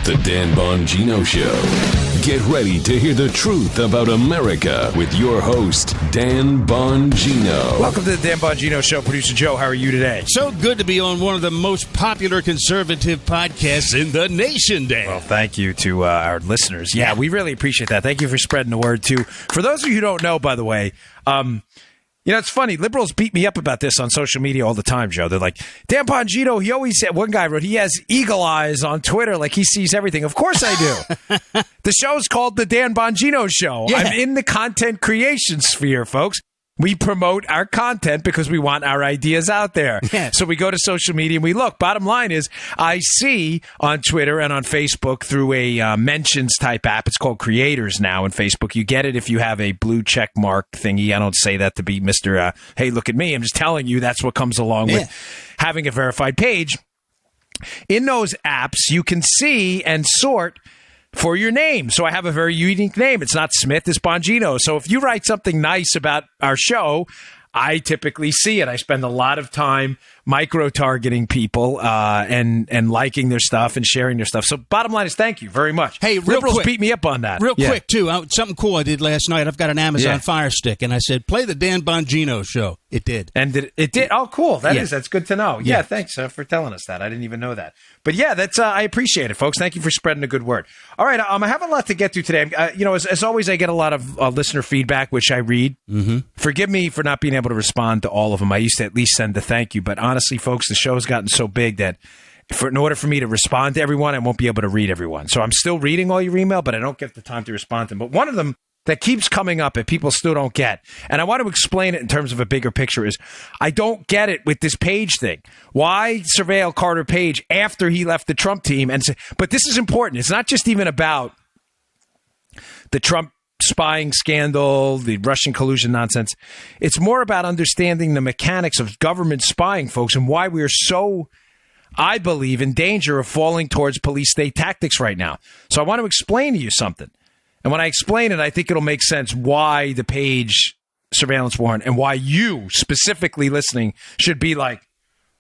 The Dan Bongino Show. Get ready to hear the truth about America with your host, Dan Bongino. Welcome to the Dan Bongino Show. Producer Joe, how are you today? So good to be on one of the most popular conservative podcasts in the nation, Dan. Well, thank you to our listeners. Yeah, we really appreciate that. Thank you for spreading the word, too. For those of you who don't know, by the way, you know, it's funny. Liberals beat me up about this on social media all the time, Joe. They're like, Dan Bongino, he always said, one guy wrote, he has eagle eyes on Twitter, like he sees everything. Of course I do. The show's called The Dan Bongino Show. Yeah. I'm in the content creation sphere, folks. We promote our content because we want our ideas out there. Yeah. So we go to social media and we look. Bottom line is, I see on Twitter and on Facebook through a mentions type app. It's called Creators now in Facebook. You get it if you have a blue check mark thingy. I don't say that to be Mr. Hey, look at me. I'm just telling you that's what comes along with having a verified page. In those apps, you can see and sort for your name. So I have a very unique name. It's not Smith, it's Bongino. So if you write something nice about our show, I typically see it. I spend a lot of time micro-targeting people and liking their stuff and sharing their stuff. So bottom line is thank you very much. Hey, real Liberals quick. beat me up on that. Real quick, too. Something cool I did last night. I've got an Amazon Fire Stick, and I said, play the Dan Bongino Show. It did. And it did? Oh, cool. That's good to know. Yeah, thanks for telling us that. I didn't even know that. But yeah, that's I appreciate it, folks. Thank you for spreading the good word. All right, I have a lot to get to today. As always, I get a lot of listener feedback, which I read. Mm-hmm. Forgive me for not being able to respond to all of them. I used to at least send a thank you. But honestly, folks, the show's gotten so big that in order for me to respond to everyone, I won't be able to read everyone. So I'm still reading all your email, but I don't get the time to respond to them. But one of them that keeps coming up and people still don't get, and I want to explain it in terms of a bigger picture, is I don't get it with this Page thing. Why surveil Carter Page after he left the Trump team? But this is important. It's not just even about the Trump spying scandal, the Russian collusion nonsense. It's more about understanding the mechanics of government spying, folks, and why we are so, I believe, in danger of falling towards police state tactics right now. So I want to explain to you something. And when I explain it, I think it'll make sense why the Page surveillance warrant and why you, specifically listening, should be like,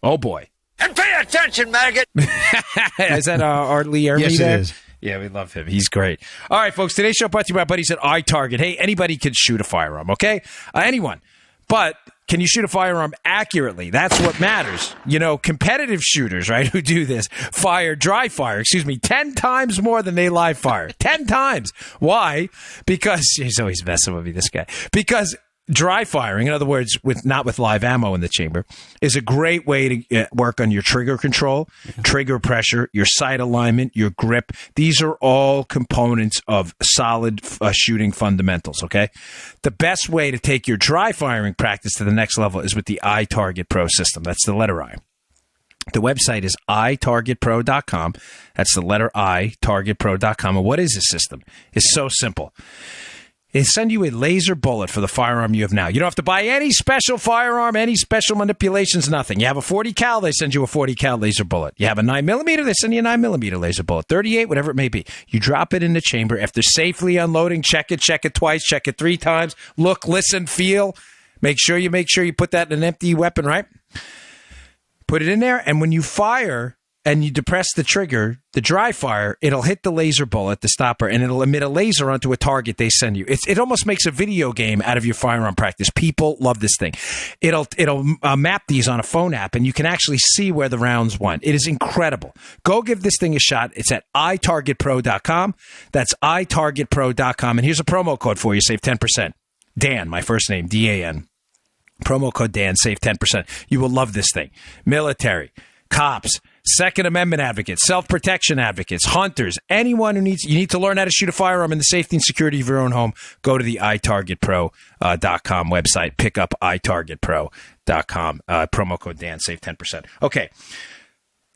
oh boy. And pay attention, maggot! Is that Art Lee Ermey? Yes, there? it is. Yeah, we love him. He's great. All right, folks, today's show brought to you by buddies at iTarget. Hey, anybody can shoot a firearm, okay? Anyone. But can you shoot a firearm accurately? That's what matters. You know, competitive shooters, right, who do this, dry fire, 10 times more than they live fire. 10 times. Why? Because, he's always messing with me, this guy. Because dry firing, in other words, not with live ammo in the chamber, is a great way to work on your trigger control, trigger pressure, your sight alignment, your grip. These are all components of solid shooting fundamentals, okay? The best way to take your dry firing practice to the next level is with the iTarget Pro system. That's the letter I. The website is itargetpro.com. That's the letter I, targetpro.com. And what is this system? It's so simple. They send you a laser bullet for the firearm you have now. You don't have to buy any special firearm, any special manipulations, nothing. You have a 40 cal, they send you a 40 cal laser bullet. You have a 9mm, they send you a 9mm laser bullet. 38, whatever it may be. You drop it in the chamber. After safely unloading, check it twice, check it 3 times. Look, listen, feel. Make sure you put that in an empty weapon, right? Put it in there, and when you fire and you depress the trigger, the dry fire, it'll hit the laser bullet, the stopper, and it'll emit a laser onto a target they send you. It almost makes a video game out of your firearm practice. People love this thing. It'll map these on a phone app, and you can actually see where the rounds went. It is incredible. Go give this thing a shot. It's at itargetpro.com. That's itargetpro.com. And here's a promo code for you. Save 10%. Dan, my first name, D-A-N. Promo code Dan, save 10%. You will love this thing. Military, cops, Second Amendment advocates, self-protection advocates, hunters, anyone who you need to learn how to shoot a firearm in the safety and security of your own home, go to the itargetpro.com website. Pick up itargetpro.com. Promo code Dan, save 10%. Okay.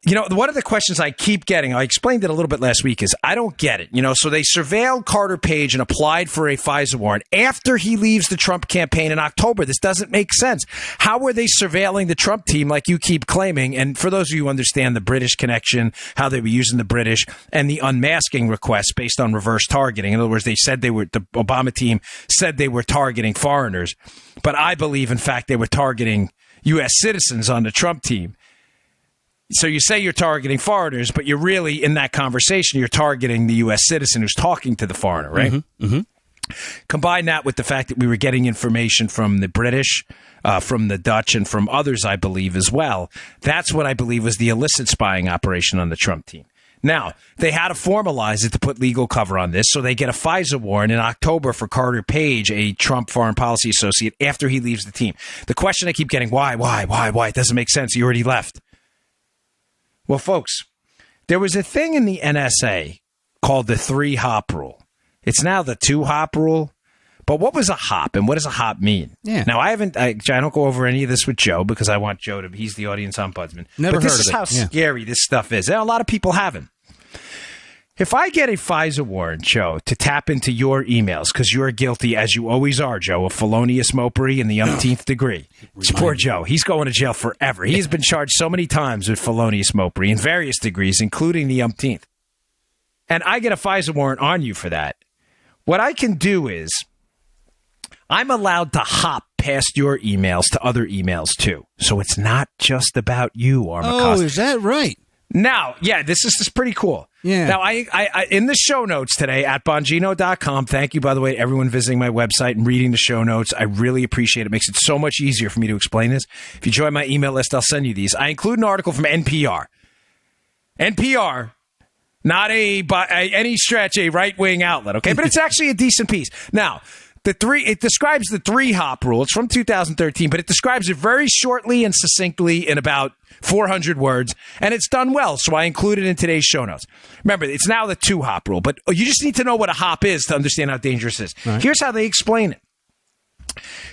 You know, one of the questions I keep getting, I explained it a little bit last week, is I don't get it. You know, so they surveilled Carter Page and applied for a FISA warrant after he leaves the Trump campaign in October. This doesn't make sense. How were they surveilling the Trump team like you keep claiming? And for those of you who understand the British connection, how they were using the British and the unmasking requests based on reverse targeting. In other words, the Obama team said they were targeting foreigners. But I believe, in fact, they were targeting U.S. citizens on the Trump team. So you say you're targeting foreigners, but you're really, in that conversation, you're targeting the U.S. citizen who's talking to the foreigner, right? Mm-hmm. Mm-hmm. Combine that with the fact that we were getting information from the British, from the Dutch, and from others, I believe, as well. That's what I believe was the illicit spying operation on the Trump team. Now, they had to formalize it to put legal cover on this, so they get a FISA warrant in October for Carter Page, a Trump foreign policy associate, after he leaves the team. The question I keep getting, why? It doesn't make sense. He already left. Well, folks, there was a thing in the NSA called the 3-hop rule. It's now the 2-hop rule. But what was a hop, and what does a hop mean? Yeah. Now, I don't go over any of this with Joe because I want Joe to, he's the audience ombudsman. Never but heard this of is it. how scary this stuff is. And a lot of people haven't. If I get a FISA warrant, Joe, to tap into your emails, because you're guilty, as you always are, Joe, of felonious mopery in the umpteenth degree. It's poor Joe. He's going to jail forever. He has been charged so many times with felonious mopery in various degrees, including the umpteenth. And I get a FISA warrant on you for that. What I can do is I'm allowed to hop past your emails to other emails, too. So it's not just about you, Armacost. Oh, is that right? Now, yeah, this is pretty cool. Yeah. Now, I in the show notes today at Bongino.com, thank you, by the way, everyone visiting my website and reading the show notes. I really appreciate it. It makes it so much easier for me to explain this. If you join my email list, I'll send you these. I include an article from NPR. NPR, not by any stretch a right-wing outlet, okay? But it's actually a decent piece. Now, it describes the 3-hop rule. It's from 2013, but it describes it very shortly and succinctly in about 400 words, and it's done well, so I include it in today's show notes. Remember, it's now the 2-hop rule, but you just need to know what a hop is to understand how dangerous it is. Right. Here's how they explain it.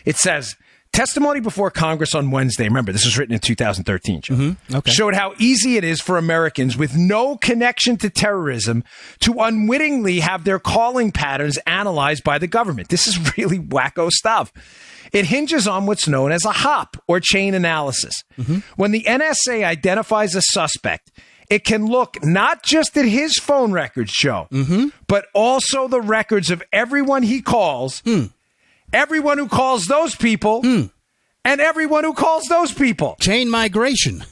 It says, testimony before Congress on Wednesday, remember, this was written in 2013, Okay. showed how easy it is for Americans with no connection to terrorism to unwittingly have their calling patterns analyzed by the government. This is really wacko stuff. It hinges on what's known as a hop, or chain analysis. When the NSA identifies a suspect, it can look not just at his phone records, Joe, but also the records of everyone he calls, everyone who calls those people, and everyone who calls those people. Chain migration.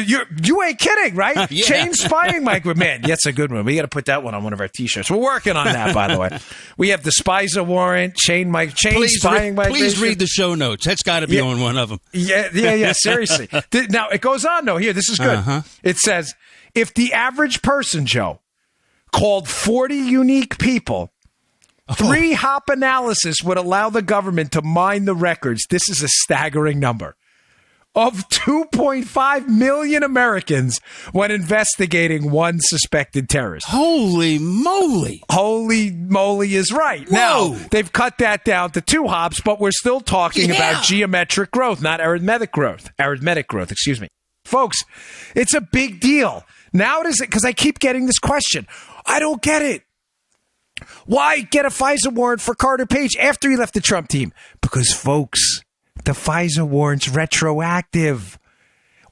You ain't kidding, right? Yeah. Chain spying migration. Man, that's a good one. We got to put that one on one of our T-shirts. We're working on that, by the way. We have the FISA warrant, chain spying migration. Please read the show notes. That's got to be on one of them. Yeah, seriously. Now, it goes on, though. Here, this is good. It says, if the average person, Joe, called 40 unique people, 3-hop analysis would allow the government to mine the records. This is a staggering number. Of 2.5 million Americans when investigating one suspected terrorist. Holy moly. Holy moly is right. Whoa. Now, they've cut that down to 2 hops, but we're still talking about geometric growth, not arithmetic growth. Arithmetic growth, excuse me. Folks, it's a big deal. Now it is, because I keep getting this question. I don't get it. Why get a FISA warrant for Carter Page after he left the Trump team? Because, folks, the FISA warrant's retroactive.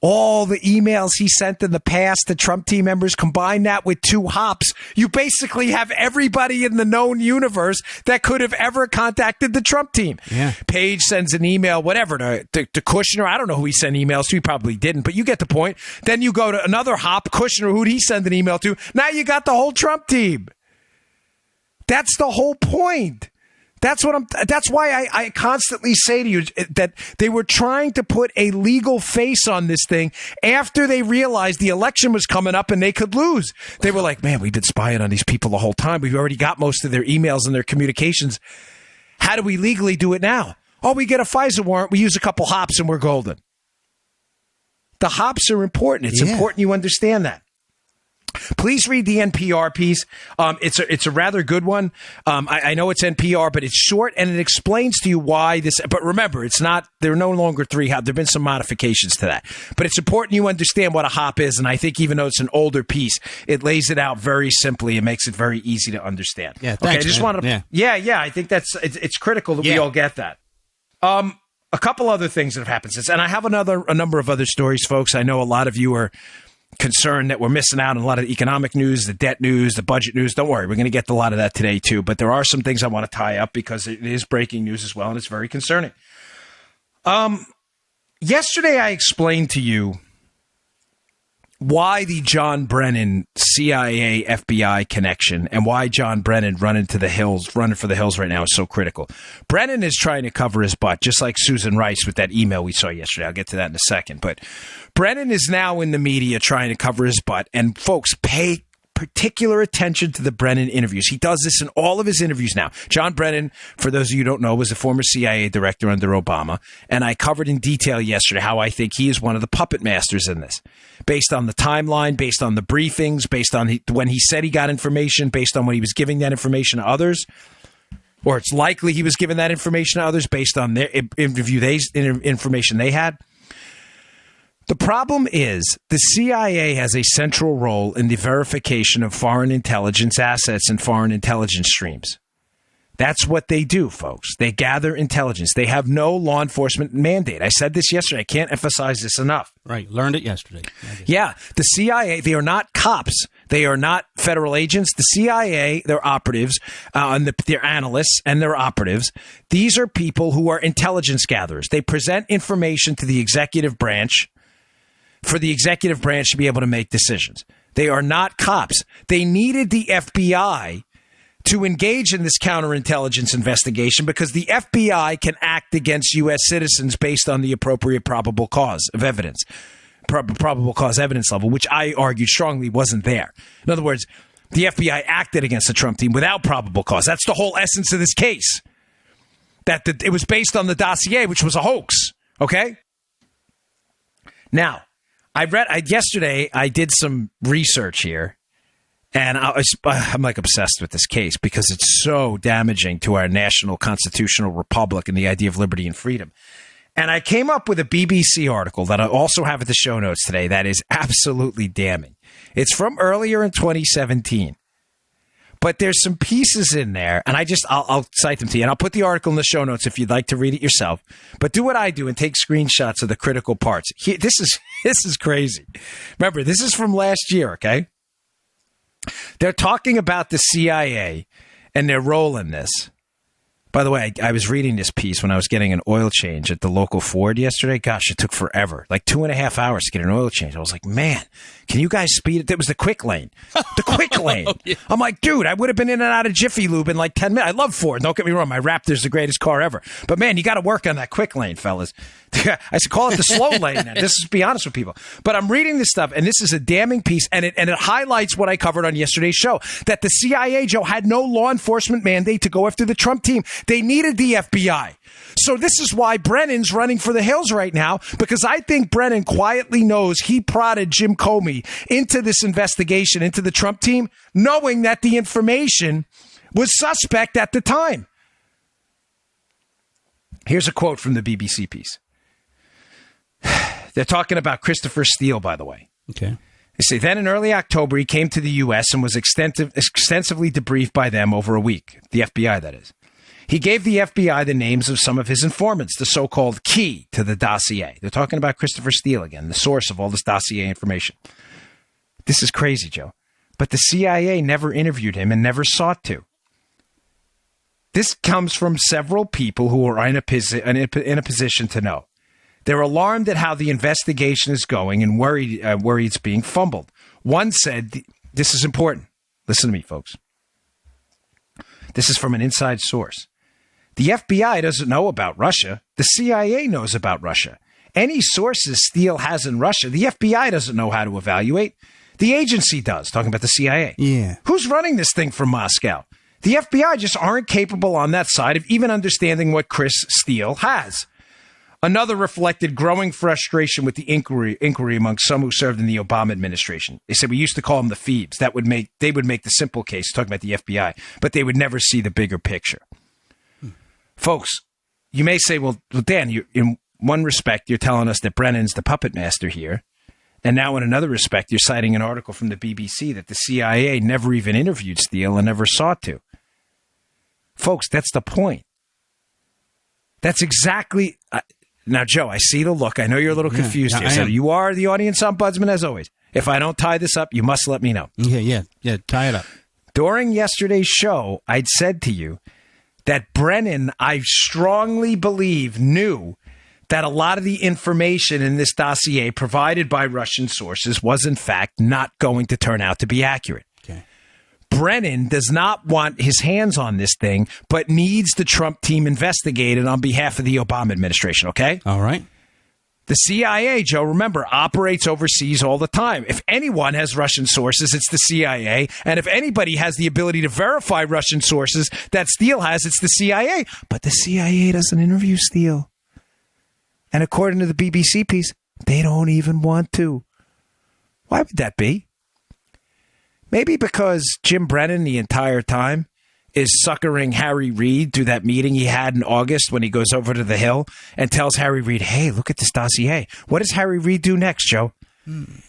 All the emails he sent in the past to Trump team members, combine that with 2 hops. You basically have everybody in the known universe that could have ever contacted the Trump team. Yeah. Page sends an email, whatever, to Kushner. I don't know who he sent emails to. He probably didn't, but you get the point. Then you go to another hop, Kushner, who'd he send an email to? Now you got the whole Trump team. That's the whole point. That's why I constantly say to you that they were trying to put a legal face on this thing after they realized the election was coming up and they could lose. They were like, man, we've been spying on these people the whole time. We've already got most of their emails and their communications. How do we legally do it now? Oh, we get a FISA warrant. We use a couple hops and we're golden. The hops are important. It's important you understand that. Please read the NPR piece. It's a rather good one. I know it's NPR, but it's short and it explains to you why this. But remember, it's not. They're no longer 3 hops. There've been some modifications to that. But it's important you understand what a hop is. And I think even though it's an older piece, it lays it out very simply and makes it very easy to understand. Yeah. Thanks, I just wanted to. Yeah. I think it's critical that we all get that. A couple other things that have happened since, and I have a number of other stories, folks. I know a lot of you are concerned that we're missing out on a lot of the economic news, the debt news, the budget news. Don't worry, we're going to get to a lot of that today too. But there are some things I want to tie up because it is breaking news as well, and it's very concerning. Yesterday I explained to you why the John Brennan CIA FBI connection and why John Brennan running for the hills right now is so critical. Brennan is trying to cover his butt, just like Susan Rice with that email we saw yesterday. I'll get to that in a second. But Brennan is now in the media trying to cover his butt. And folks, pay particular attention to the Brennan interviews. He does this in all of his interviews now. John Brennan, for those of you who don't know, was a former CIA director under Obama. And I covered in detail yesterday how I think he is one of the puppet masters in this. Based on the timeline, based on the briefings, based on when he said he got information, based on when he was giving that information to others, or it's likely he was giving that information to others based on their information they had. The problem is the CIA has a central role in the verification of foreign intelligence assets and foreign intelligence streams. That's what they do, folks. They gather intelligence. They have no law enforcement mandate. I said this yesterday. I can't emphasize this enough. Right. Learned it yesterday. Yeah. The CIA, they are not cops. They are not federal agents. The CIA, they're operatives, they're analysts, and they're operatives. These are people who are intelligence gatherers. They present information to the executive branch for the executive branch to be able to make decisions. They are not cops. They needed the FBI to engage in this counterintelligence investigation because the FBI can act against U.S. citizens based on the appropriate probable cause of evidence, probable cause evidence level, which I argued strongly wasn't there. In other words, the FBI acted against the Trump team without probable cause. That's the whole essence of this case. It was based on the dossier, which was a hoax. Okay? Now, yesterday I did some research here. And I'm like obsessed with this case because it's so damaging to our national constitutional republic and the idea of liberty and freedom. And I came up with a BBC article that I also have at the show notes today that is absolutely damning. It's from earlier in 2017. But there's some pieces in there, and I'll cite them to you. And I'll put the article in the show notes if you'd like to read it yourself. But do what I do and take screenshots of the critical parts. This is crazy. Remember, this is from last year, okay? They're talking about the CIA and their role in this. By the way, I was reading this piece when I was getting an oil change at the local Ford yesterday. Gosh, it took forever, like 2.5 hours to get an oil change. I was like, man, can you guys speed it? It was the quick lane. The quick lane. Oh, yeah. I'm like, dude, I would have been in and out of Jiffy Lube in like 10 minutes. I love Ford. Don't get me wrong. My Raptor's the greatest car ever. But man, you got to work on that quick lane, fellas. I should call it the slow lane. Now. This is be honest with people. But I'm reading this stuff, and this is a damning piece, and it highlights what I covered on yesterday's show, that the CIA, Joe, had no law enforcement mandate to go after the Trump team. They needed the FBI. So this is why Brennan's running for the hills right now, because I think Brennan quietly knows he prodded Jim Comey into this investigation, into the Trump team, knowing that the information was suspect at the time. Here's a quote from the BBC piece. They're talking about Christopher Steele, by the way. Okay. They say, then in early October, he came to the U.S. and was extensively debriefed by them over a week. The FBI, that is. He gave the FBI the names of some of his informants, the so-called key to the dossier. They're talking about Christopher Steele again, the source of all this dossier information. This is crazy, Joe. But the CIA never interviewed him and never sought to. This comes from several people who are in a position to know. They're alarmed at how the investigation is going and worried it's being fumbled. One said, this is important. Listen to me, folks. This is from an inside source. The FBI doesn't know about Russia. The CIA knows about Russia. Any sources Steele has in Russia, the FBI doesn't know how to evaluate. The agency does, talking about the CIA. Yeah. Who's running this thing from Moscow? The FBI just aren't capable on that side of even understanding what Chris Steele has. Another reflected growing frustration with the inquiry among some who served in the Obama administration. They said we used to call them the Phoebes. They would make the simple case, talking about the FBI, but they would never see the bigger picture. Folks, you may say, well, Dan, in one respect, you're telling us that Brennan's the puppet master here. And now in another respect, you're citing an article from the BBC that the CIA never even interviewed Steele and never sought to. Folks, that's the point. That's exactly... Now, Joe, I see the look. I know you're a little confused here. So you are the audience ombudsman, as always. If I don't tie this up, you must let me know. Yeah, tie it up. During yesterday's show, I'd said to you that Brennan, I strongly believe, knew that a lot of the information in this dossier provided by Russian sources was, in fact, not going to turn out to be accurate. Okay. Brennan does not want his hands on this thing, but needs the Trump team investigated on behalf of the Obama administration, okay? All right. The CIA, Joe, remember, operates overseas all the time. If anyone has Russian sources, it's the CIA. And if anybody has the ability to verify Russian sources that Steele has, it's the CIA. But the CIA doesn't interview Steele. And according to the BBC piece, they don't even want to. Why would that be? Maybe because Jim Brennan the entire time is suckering Harry Reid through that meeting he had in August when he goes over to the Hill and tells Harry Reid, hey, look at this dossier. What does Harry Reid do next, Joe?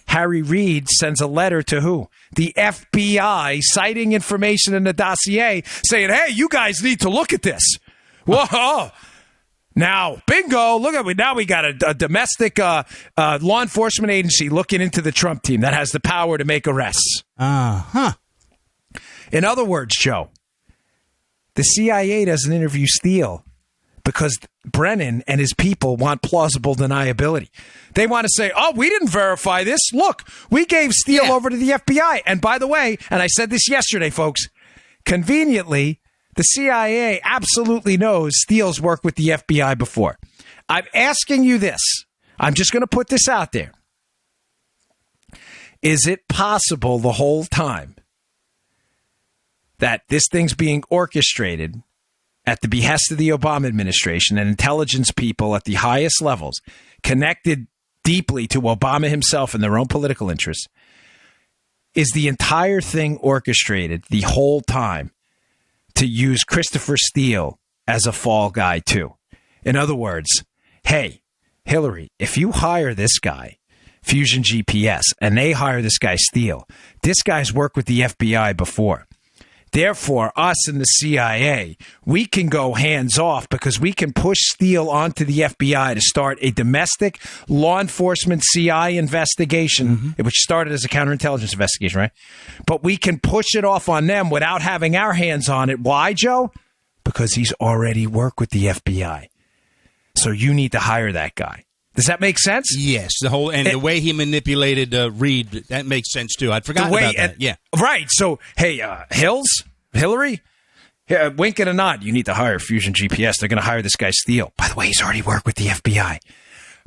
Harry Reid sends a letter to who? The FBI, citing information in the dossier, saying, hey, you guys need to look at this. Whoa. Now, bingo, look at it. Now we got a domestic law enforcement agency looking into the Trump team that has the power to make arrests. Uh-huh. In other words, Joe, the CIA doesn't interview Steele because Brennan and his people want plausible deniability. They want to say, oh, we didn't verify this. Look, we gave Steele over to the FBI. And by the way, and I said this yesterday, folks, conveniently, the CIA absolutely knows Steele's worked with the FBI before. I'm asking you this. I'm just going to put this out there. Is it possible the whole time that this thing's being orchestrated at the behest of the Obama administration and intelligence people at the highest levels, connected deeply to Obama himself and their own political interests? Is the entire thing orchestrated the whole time to use Christopher Steele as a fall guy too? In other words, hey, Hillary, if you hire this guy, Fusion GPS, and they hire this guy Steele, this guy's worked with the FBI before. Therefore, us and the CIA, we can go hands off because we can push Steele onto the FBI to start a domestic law enforcement CI investigation, which started as a counterintelligence investigation, right? But we can push it off on them without having our hands on it. Why, Joe? Because he's already worked with the FBI. So you need to hire that guy. Does that make sense? Yes, the way he manipulated Reid, that makes sense too. I'd forgotten about that. Yeah, right. So, hey, Hillary, wink and a nod. You need to hire Fusion GPS. They're going to hire this guy Steele. By the way, he's already worked with the FBI.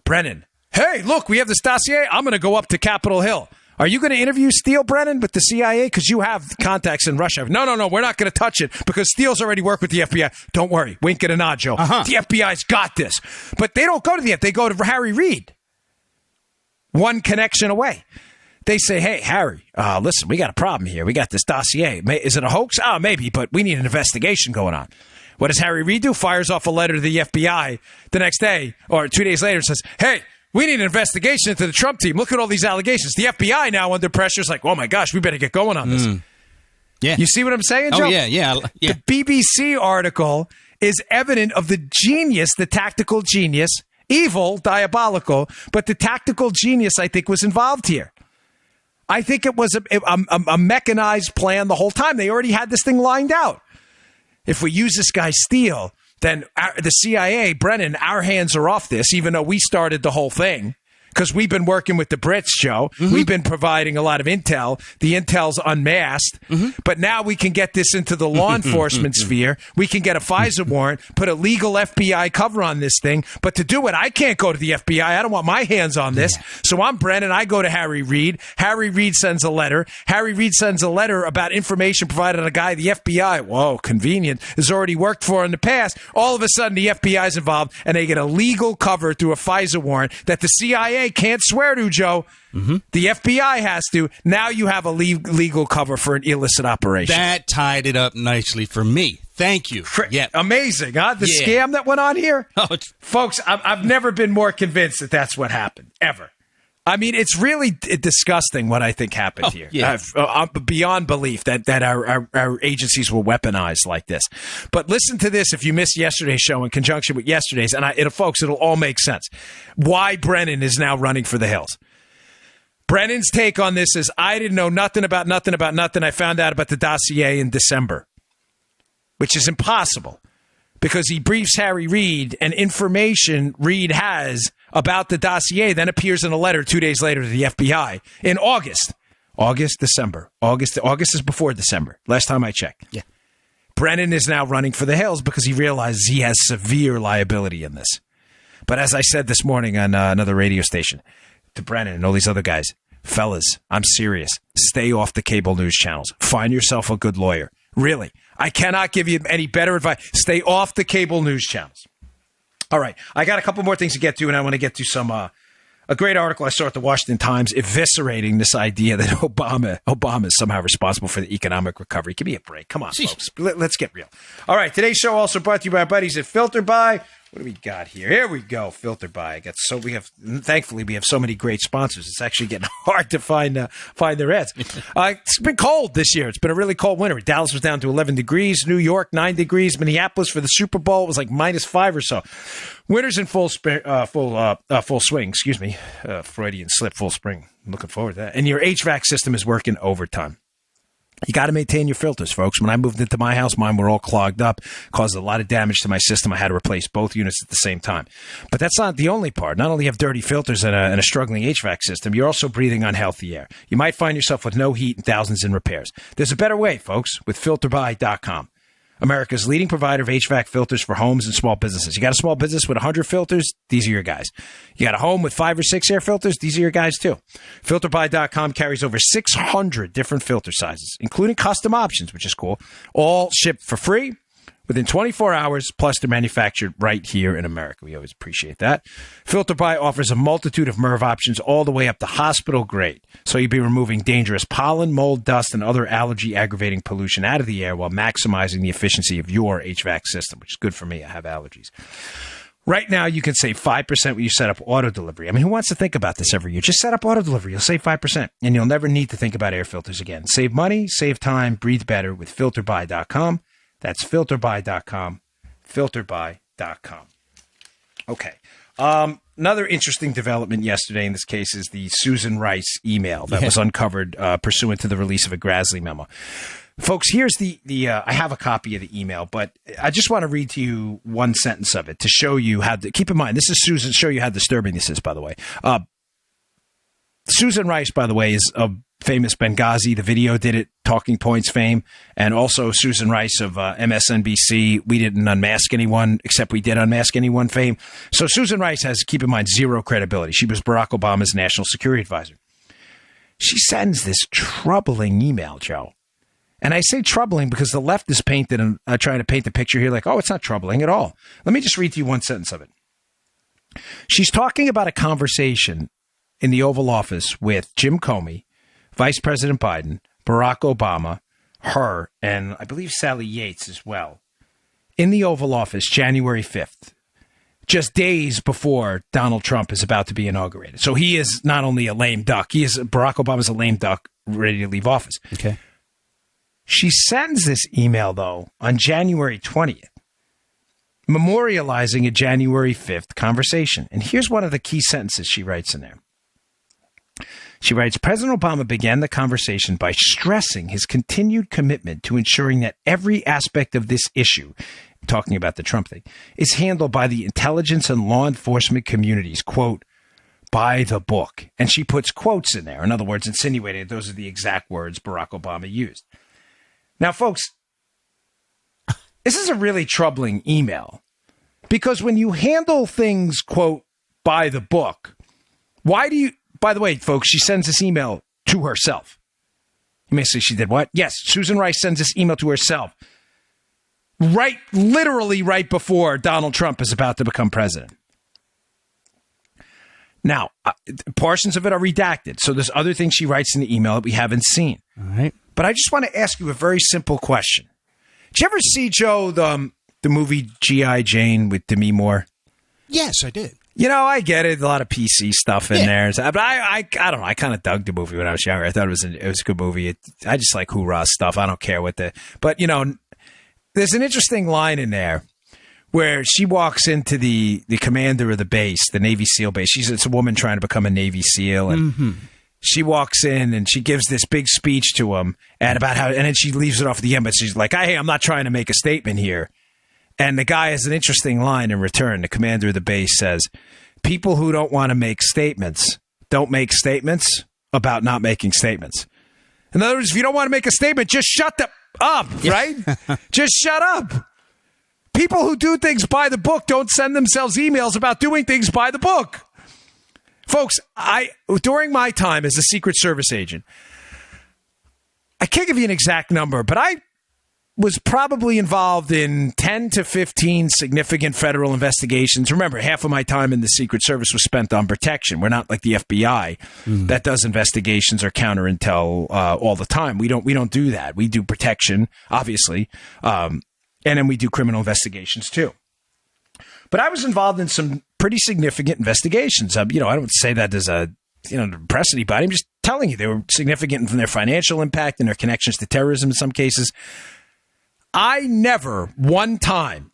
Brennan, hey, look, we have this dossier. I'm going to go up to Capitol Hill. Are you going to interview Steele, Brennan, with the CIA? Because you have contacts in Russia. No, we're not going to touch it because Steele's already worked with the FBI. Don't worry. Wink and a nod, Joe. The FBI's got this. But they don't go to the FBI. They go to Harry Reid. One connection away. They say, hey, Harry, listen, we got a problem here. We got this dossier. Is it a hoax? Oh, maybe, but we need an investigation going on. What does Harry Reid do? Fires off a letter to the FBI the next day or 2 days later and says, hey, we need an investigation into the Trump team. Look at all these allegations. The FBI now under pressure is like, oh, my gosh, we better get going on this. Yeah. You see what I'm saying, Joe? Oh, yeah. The BBC article is evident of the genius, the tactical genius, evil, diabolical, but the tactical genius, I think, was involved here. I think it was a mechanized plan the whole time. They already had this thing lined out. If we use this guy Steele, then the CIA, Brennan, our hands are off this, even though we started the whole thing. Because we've been working with the Brits, Joe. We've been providing a lot of intel. The intel's unmasked. But now we can get this into the law enforcement sphere. We can get a FISA warrant, put a legal FBI cover on this thing. But to do it, I can't go to the FBI. I don't want my hands on this. So I'm Brennan. I go to Harry Reid. Harry Reid sends a letter. Harry Reid sends a letter about information provided on a guy the FBI, whoa, convenient, has already worked for in the past. All of a sudden, the FBI is involved, and they get a legal cover through a FISA warrant that the CIA can't swear to, Joe. The FBI has to. Now you have a legal cover for an illicit operation. That tied it up nicely for me. Thank you. Yeah. Amazing, huh? The scam that went on here? Folks, I've never been more convinced that that's what happened, ever. I mean, it's really disgusting what I think happened here. Yeah. Beyond belief that our agencies were weaponized like this. But listen to this if you missed yesterday's show in conjunction with yesterday's, and folks, it'll all make sense. Why Brennan is now running for the hills. Brennan's take on this is, I didn't know nothing about nothing. I found out about the dossier in December, which is impossible. because he briefs Harry Reid, and information Reid has about the dossier then appears in a letter 2 days later to the FBI in August. December. August is before December. Last time I checked. Yeah. Brennan is now running for the hills because he realizes he has severe liability in this. But as I said this morning on another radio station to Brennan and all these other guys, fellas, I'm serious. Stay off the cable news channels. Find yourself a good lawyer. Really. I cannot give you any better advice. Stay off the cable news channels. All right. I got a couple more things to get to, and I want to get to some a great article I saw at the Washington Times eviscerating this idea that Obama is somehow responsible for the economic recovery. Give me a break. Come on, folks. Let's get real. All right. Today's show also brought to you by our buddies at Filter By. What do we got here? Here we go. Filter By. Thankfully we have so many great sponsors. It's actually getting hard to find their ads. It's been cold this year. It's been a really cold winter. Dallas was down to 11 degrees. New York 9 degrees. Minneapolis for the Super Bowl was like -5 or so. Winter's in full swing. Excuse me. Freudian slip. Full spring. I'm looking forward to that. And your HVAC system is working overtime. You got to maintain your filters, folks. When I moved into my house, mine were all clogged up, caused a lot of damage to my system. I had to replace both units at the same time. But that's not the only part. Not only have dirty filters and a struggling HVAC system, you're also breathing unhealthy air. You might find yourself with no heat and thousands in repairs. There's a better way, folks, with FilterBuy.com. America's leading provider of HVAC filters for homes and small businesses. You got a small business with 100 filters? These are your guys. You got a home with 5 or 6 air filters? These are your guys too. FilterBuy.com carries over 600 different filter sizes, including custom options, which is cool. All shipped for free within 24 hours, plus they're manufactured right here in America. We always appreciate that. FilterBuy offers a multitude of MERV options all the way up to hospital grade. So you'll be removing dangerous pollen, mold, dust, and other allergy-aggravating pollution out of the air while maximizing the efficiency of your HVAC system, which is good for me. I have allergies. Right now, you can save 5% when you set up auto delivery. I mean, who wants to think about this every year? Just set up auto delivery. You'll save 5%, and you'll never need to think about air filters again. Save money, save time, breathe better with FilterBuy.com. That's FilterBuy.com, FilterBuy.com. Okay. Another interesting development yesterday in this case is the Susan Rice email that was uncovered pursuant to the release of a Grassley memo. Folks, here's the I have a copy of the email, but I just want to read to you one sentence of it to show you how, keep in mind, this is Susan, show you how disturbing this is, by the way. Susan Rice, by the way, is a famous Benghazi. The video did it, Talking Points fame, and also Susan Rice of MSNBC. We didn't unmask anyone, except we did unmask anyone fame. So Susan Rice has, keep in mind, zero credibility. She was Barack Obama's national security advisor. She sends this troubling email, Joe. And I say troubling because the left is painted and trying to paint the picture here like, oh, it's not troubling at all. Let me just read to you one sentence of it. She's talking about a conversation in the Oval Office with Jim Comey, Vice President Biden, Barack Obama, her, and I believe Sally Yates as well, in the Oval Office, January 5th, just days before Donald Trump is about to be inaugurated. So he is not only a lame duck, Barack Obama's a lame duck ready to leave office. Okay. She sends this email, though, on January 20th, memorializing a January 5th conversation. And here's one of the key sentences she writes in there. She writes, President Obama began the conversation by stressing his continued commitment to ensuring that every aspect of this issue, talking about the Trump thing, is handled by the intelligence and law enforcement communities, quote, by the book. And she puts quotes in there. In other words, insinuating those are the exact words Barack Obama used. Now, folks, this is a really troubling email because when you handle things, quote, by the book, why do you... By the way, folks, she sends this email to herself. You may say she did what? Yes, Susan Rice sends this email to herself. Literally right before Donald Trump is about to become president. Now, portions of it are redacted. So there's other things she writes in the email that we haven't seen. All right. But I just want to ask you a very simple question. Did you ever see, Joe, the movie G.I. Jane with Demi Moore? Yes, I did. You know, I get it. A lot of PC stuff in there. But I don't know. I kind of dug the movie when I was younger. I thought it was a good movie. I just like hoorah stuff. I don't care what But, you know, there's an interesting line in there where she walks into the commander of the base, the Navy SEAL base. It's a woman trying to become a Navy SEAL. And she walks in and she gives this big speech to him and about how, and then she leaves it off at the end. But she's like, hey, I'm not trying to make a statement here. And the guy has an interesting line in return. The commander of the base says, people who don't want to make statements don't make statements about not making statements. In other words, if you don't want to make a statement, just shut up, right? Just shut up. People who do things by the book don't send themselves emails about doing things by the book. Folks, during my time as a Secret Service agent, I can't give you an exact number, but I was probably involved in 10 to 15 significant federal investigations. Remember, half of my time in the Secret Service was spent on protection. We're not like the FBI that does investigations or counterintel all the time. We don't do that. We do protection, obviously, and then we do criminal investigations too. But I was involved in some pretty significant investigations. I don't say that as to impress anybody. I'm just telling you they were significant in their financial impact and their connections to terrorism in some cases. I never one time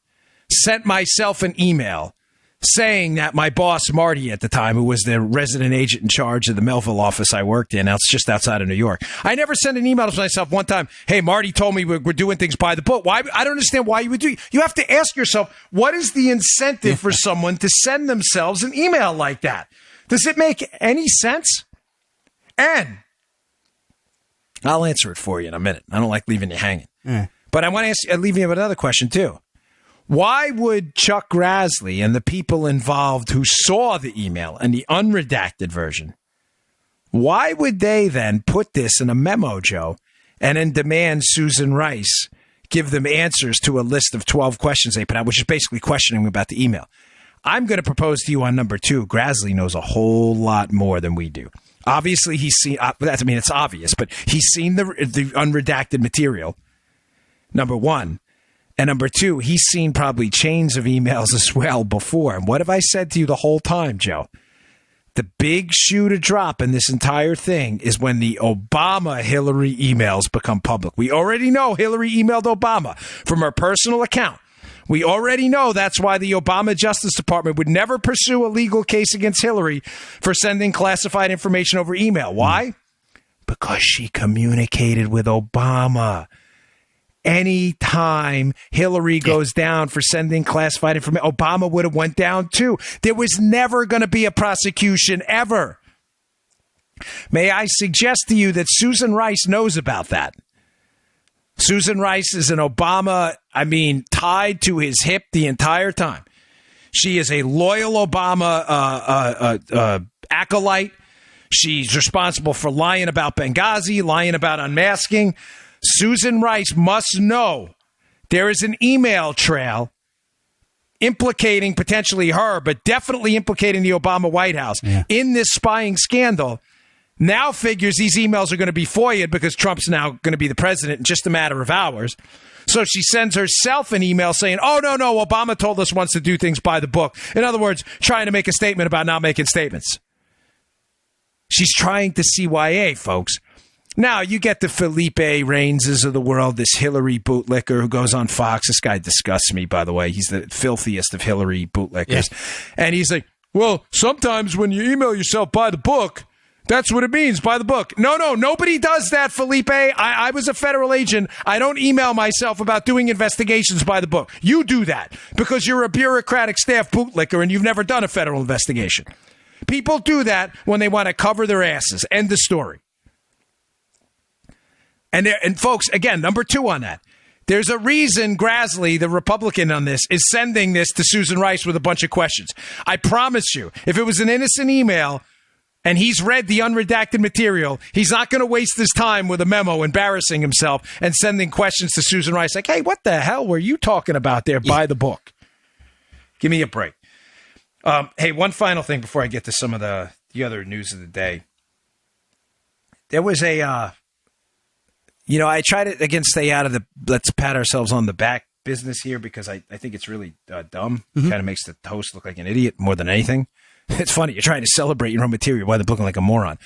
sent myself an email saying that my boss, Marty, at the time, who was the resident agent in charge of the Melville office I worked in, it's just outside of New York. I never sent an email to myself one time, hey, Marty told me we're doing things by the book. Why? I don't understand why you would do it. You have to ask yourself, what is the incentive for someone to send themselves an email like that? Does it make any sense? And I'll answer it for you in a minute. I don't like leaving you hanging. But I want to leave you with another question, too. Why would Chuck Grassley and the people involved who saw the email and the unredacted version, why would they then put this in a memo, Joe, and then demand Susan Rice give them answers to a list of 12 questions they put out, which is basically questioning about the email? I'm going to propose to you on number 2, Grassley knows a whole lot more than we do. Obviously, he's seen, it's obvious, but he's seen the unredacted material, number 1. And number 2, he's seen probably chains of emails as well before. And what have I said to you the whole time, Joe? The big shoe to drop in this entire thing is when the Obama-Hillary emails become public. We already know Hillary emailed Obama from her personal account. We already know that's why the Obama Justice Department would never pursue a legal case against Hillary for sending classified information over email. Why? Because she communicated with Obama. Anytime Hillary goes down for sending classified information, Obama would have went down too. There was never going to be a prosecution ever. May I suggest to you that Susan Rice knows about that? Susan Rice is an Obama, tied to his hip the entire time. She is a loyal Obama acolyte. She's responsible for lying about Benghazi, lying about unmasking. Susan Rice must know there is an email trail implicating potentially her, but definitely implicating the Obama White House in this spying scandal. Now figures these emails are going to be FOIA'd because Trump's now going to be the president in just a matter of hours. So she sends herself an email saying, oh, no, Obama told us once to do things by the book. In other words, trying to make a statement about not making statements. She's trying to CYA, folks. Now, you get the Felipe Reinses of the world, this Hillary bootlicker who goes on Fox. This guy disgusts me, by the way. He's the filthiest of Hillary bootlickers. Yeah. And he's like, well, sometimes when you email yourself by the book, that's what it means, by the book. No, nobody does that, Felipe. I was a federal agent. I don't email myself about doing investigations by the book. You do that because you're a bureaucratic staff bootlicker and you've never done a federal investigation. People do that when they want to cover their asses. End of story. And folks, again, number 2 on that. There's a reason Grassley, the Republican on this, is sending this to Susan Rice with a bunch of questions. I promise you, if it was an innocent email and he's read the unredacted material, he's not going to waste his time with a memo embarrassing himself and sending questions to Susan Rice like, hey, what the hell were you talking about there by the book? Give me a break. Hey, one final thing before I get to some of the other news of the day. There was a... I try to, again, stay out of the let's pat ourselves on the back business here because I think it's really dumb. Kind of makes the host look like an idiot more than anything. It's funny. You're trying to celebrate your own material while they're looking like a moron.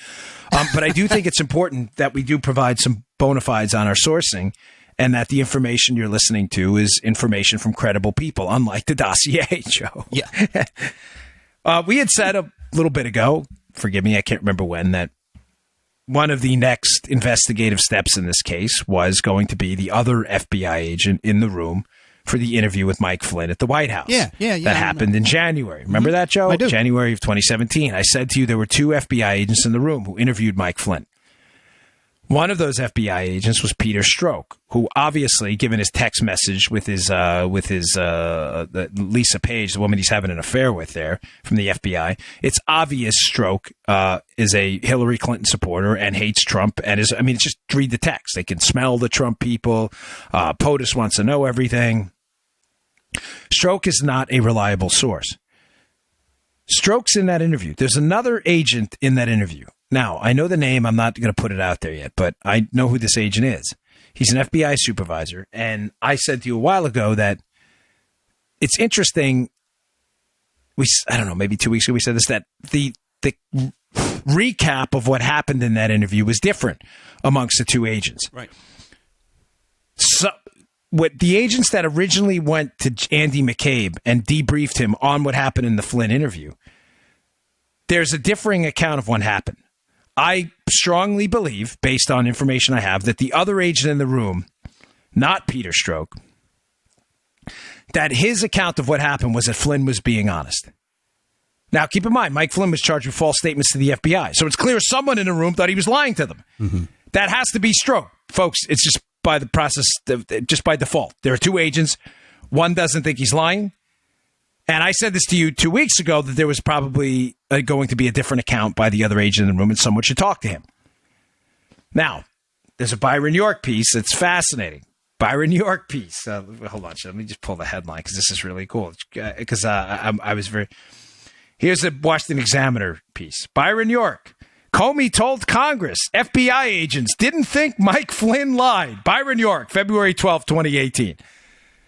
But I do think it's important that we do provide some bona fides on our sourcing and that the information you're listening to is information from credible people, unlike the dossier, Joe. Yeah. We had said a little bit ago, forgive me, I can't remember when, that one of the next investigative steps in this case was going to be the other FBI agent in the room for the interview with Mike Flynn at the White House. Yeah. That happened in January. Remember that, Joe? I do. January of 2017. I said to you there were 2 FBI agents in the room who interviewed Mike Flynn. One of those FBI agents was Peter Strzok, who obviously, given his text message with his Lisa Page, the woman he's having an affair with there from the FBI, it's obvious Strzok is a Hillary Clinton supporter and hates Trump. And just read the text. They can smell the Trump people. POTUS wants to know everything. Strzok is not a reliable source. Strzok's in that interview. There's another agent in that interview. Now, I know the name. I'm not going to put it out there yet, but I know who this agent is. He's an FBI supervisor. And I said to you a while ago that it's interesting. I don't know, maybe 2 weeks ago we said this, that the recap of what happened in that interview was different amongst the 2 agents. Right. So what the agents that originally went to Andy McCabe and debriefed him on what happened in the Flynn interview, there's a differing account of what happened. I strongly believe, based on information I have, that the other agent in the room, not Peter Strzok, that his account of what happened was that Flynn was being honest. Now, keep in mind, Mike Flynn was charged with false statements to the FBI. So it's clear someone in the room thought he was lying to them. Mm-hmm. That has to be Strzok. Folks, it's just by the process, just by default. There are 2 agents. One doesn't think he's lying. And I said this to you 2 weeks ago, that there was probably going to be a different account by the other agent in the room, and someone should talk to him. Now, there's a Byron York piece that's fascinating. Byron York piece. Hold on, let me just pull the headline because this is really cool. Because I was very... Here's a Washington Examiner piece. Byron York. Comey told Congress FBI agents didn't think Mike Flynn lied. Byron York, February 12, 2018.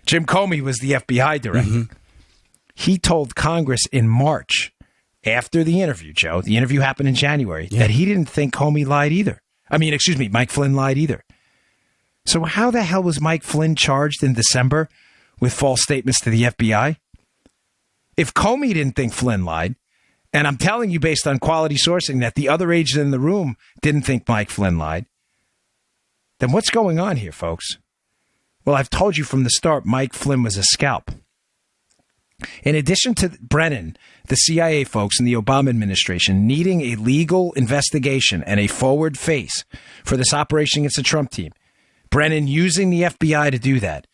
Jim Comey was the FBI director. Mm-hmm. He told Congress in March, after the interview, Joe, the interview happened in January, that he didn't think Comey lied either. Mike Flynn lied either. So how the hell was Mike Flynn charged in December with false statements to the FBI? If Comey didn't think Flynn lied, and I'm telling you based on quality sourcing that the other agent in the room didn't think Mike Flynn lied, then what's going on here, folks? Well, I've told you from the start, Mike Flynn was a scalp. In addition to Brennan, the CIA folks in the Obama administration needing a legal investigation and a forward face for this operation against the Trump team, Brennan using the FBI to do that,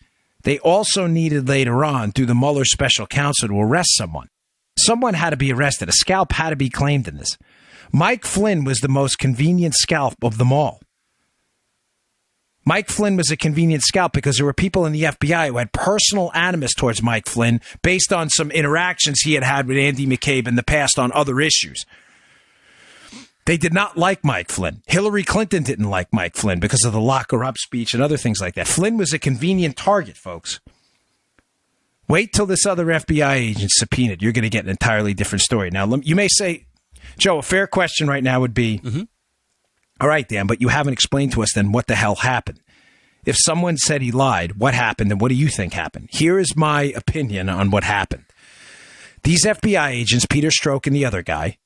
they also needed later on through the Mueller special counsel to arrest someone. Someone had to be arrested. A scalp had to be claimed in this. Mike Flynn was the most convenient scalp of them all. Mike Flynn was a convenient scalp because there were people in the FBI who had personal animus towards Mike Flynn based on some interactions he had had with Andy McCabe in the past on other issues. They did not like Mike Flynn. Hillary Clinton didn't like Mike Flynn because of the lock her up speech and other things like that. Flynn was a convenient target, folks. Wait till this other FBI agent subpoenaed. You're going to get an entirely different story. Now, you may say, Joe, a fair question right now would be, all right, Dan, but you haven't explained to us then what the hell happened. If someone said he lied, what happened and what do you think happened? Here is my opinion on what happened. These FBI agents, Peter Strzok and the other guy,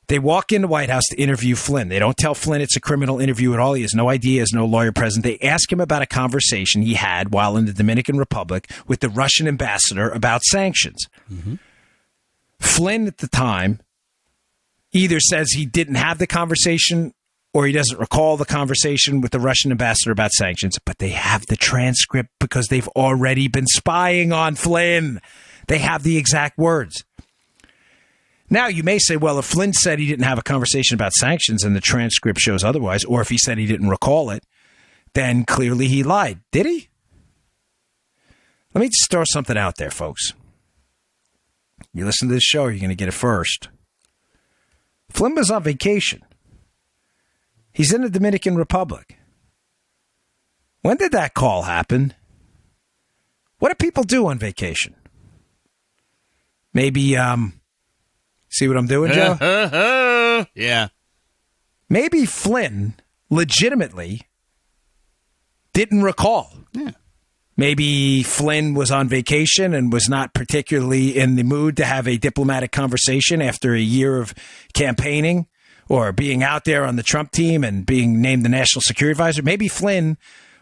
they walk in the White House to interview Flynn. They don't tell Flynn it's a criminal interview at all. He has no idea. He has no lawyer present. They ask him about a conversation he had while in the Dominican Republic with the Russian ambassador about sanctions. Mm-hmm. Flynn at the time either says he didn't have the conversation or he doesn't recall the conversation with the Russian ambassador about sanctions, but they have the transcript because they've already been spying on Flynn. They have the exact words. Now, you may say, well, if Flynn said he didn't have a conversation about sanctions and the transcript shows otherwise, or if he said he didn't recall it, then clearly he lied. Did he? Let me just throw something out there, folks. You listen to this show, you're going to get it first. Flynn was on vacation. He's in the Dominican Republic. When did that call happen? What do people do on vacation? Maybe, see what I'm doing, Joe? Yeah. Maybe Flynn legitimately didn't recall. Yeah. Maybe Flynn was on vacation and was not particularly in the mood to have a diplomatic conversation after a year of campaigning or being out there on the Trump team and being named the national security advisor. Maybe Flynn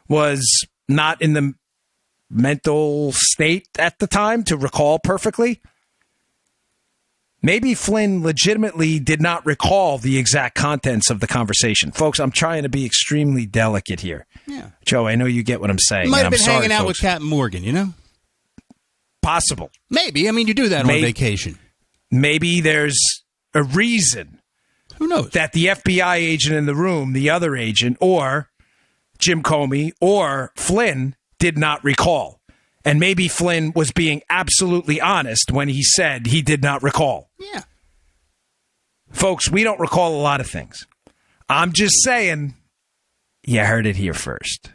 was not in the mental state at the time to recall perfectly. Maybe Flynn legitimately did not recall the exact contents of the conversation. Folks, I'm trying to be extremely delicate here. Yeah. Joe, I know you get what I'm saying. He might have been sorry, hanging out folks. with Captain Morgan, you know? Possible. Maybe. I mean, you do that on vacation. Maybe there's a reason. Who knows? That the FBI agent in the room, the other agent, or Jim Comey, or Flynn did not recall. And maybe Flynn was being absolutely honest when he said he did not recall. Yeah. Folks, we don't recall a lot of things. I'm just saying, you heard it here first.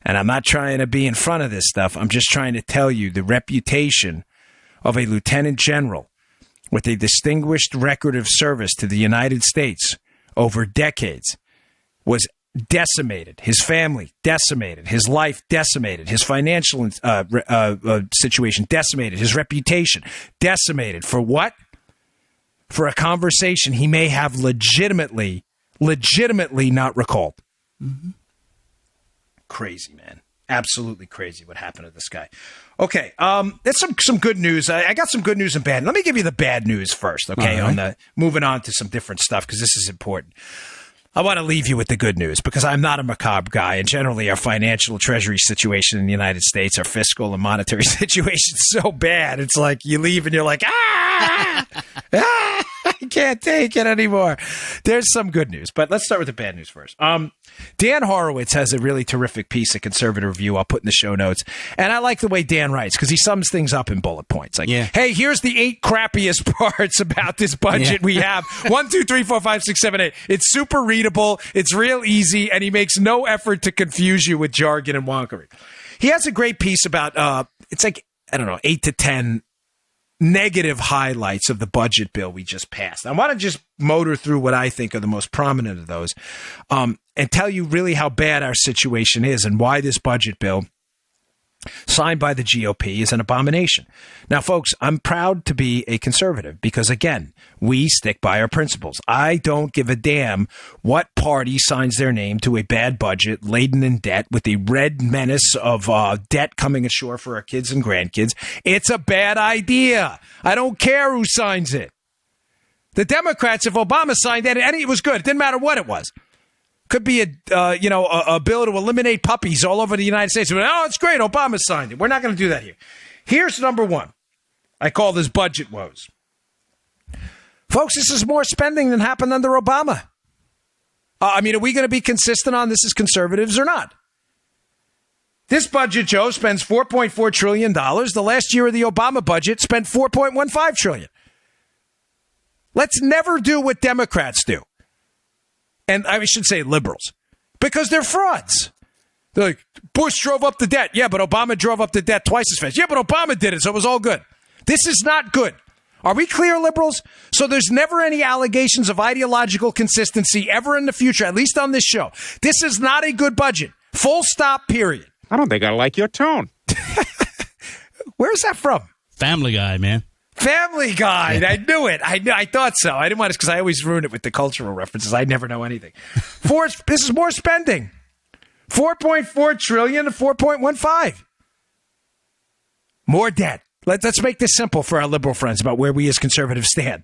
And I'm not trying to be in front of this stuff. I'm just trying to tell you the reputation of a lieutenant general with a distinguished record of service to the United States over decades was decimated. His family decimated. His life decimated. His financial situation decimated. His reputation decimated. For what? For a conversation he may have legitimately not recalled. Mm-hmm. Crazy, man. Absolutely crazy what happened to this guy. Okay, that's some good news. I got some good news and bad. Let me give you the bad news first, okay? Right. Moving on to some different stuff because this is important. I want to leave you with the good news because I'm not a macabre guy, and generally our financial treasury situation in the United States, our fiscal and monetary situation is so bad. It's like you leave and you're like, I can't take it anymore. There's some good news, but let's start with the bad news first. Dan Horowitz has a really terrific piece of Conservative Review I'll put in the show notes, and I like the way Dan writes because he sums things up in bullet points. Like, hey, here's the 8 crappiest parts about this budget we have. 1, 2, 3, 4, 5, 6, 7, 8. It's super readable. It's real easy, and he makes no effort to confuse you with jargon and wonkery. He has a great piece about, it's like, I don't know, 8 to 10 negative highlights of the budget bill we just passed. I want to just motor through what I think are the most prominent of those and tell you really how bad our situation is and why this budget bill signed by the GOP is an abomination. Now, folks, I'm proud to be a conservative because, again, we stick by our principles. I don't give a damn what party signs their name to a bad budget laden in debt with the red menace of debt coming ashore for our kids and grandkids. It's a bad idea. I don't care who signs it. The Democrats, if Obama signed that, and it was good. It didn't matter what it was. Could be a bill to eliminate puppies all over the United States. Oh, it's great. Obama signed it. We're not going to do that here. Here's number one. I call this budget woes. Folks, this is more spending than happened under Obama. Are we going to be consistent on this as conservatives or not? This budget, Joe, spends $4.4 trillion. The last year of the Obama budget spent $4.15 trillion. Let's never do what Democrats do. And I should say liberals, because they're frauds. They're like, Bush drove up the debt. Yeah, but Obama drove up the debt twice as fast. Yeah, but Obama did it, so it was all good. This is not good. Are we clear, liberals? So there's never any allegations of ideological consistency ever in the future, at least on this show. This is not a good budget. Full stop, period. I don't think I like your tone. Where's that from? Family Guy, man. Family Guy. I knew it. I thought so. I didn't want to because I always ruin it with the cultural references. I never know anything. This is more spending. $4.4 trillion to $4.15. More debt. Let's make this simple for our liberal friends about where we as conservatives stand.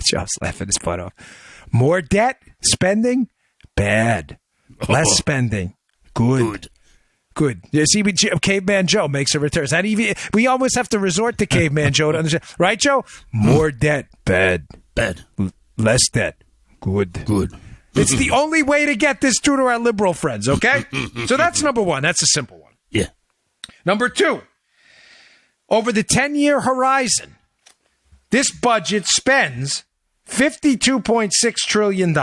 Joe's laughing his butt off. More debt, spending, bad. Less spending, good. Good. You see, Caveman Joe makes a return. We always have to resort to Caveman Joe to understand. Right, Joe? More debt. Bad. Less debt. Good. It's the only way to get this through to our liberal friends, okay? So that's number one. That's a simple one. Yeah. Number two, over the 10-year horizon, this budget spends $52.6 trillion.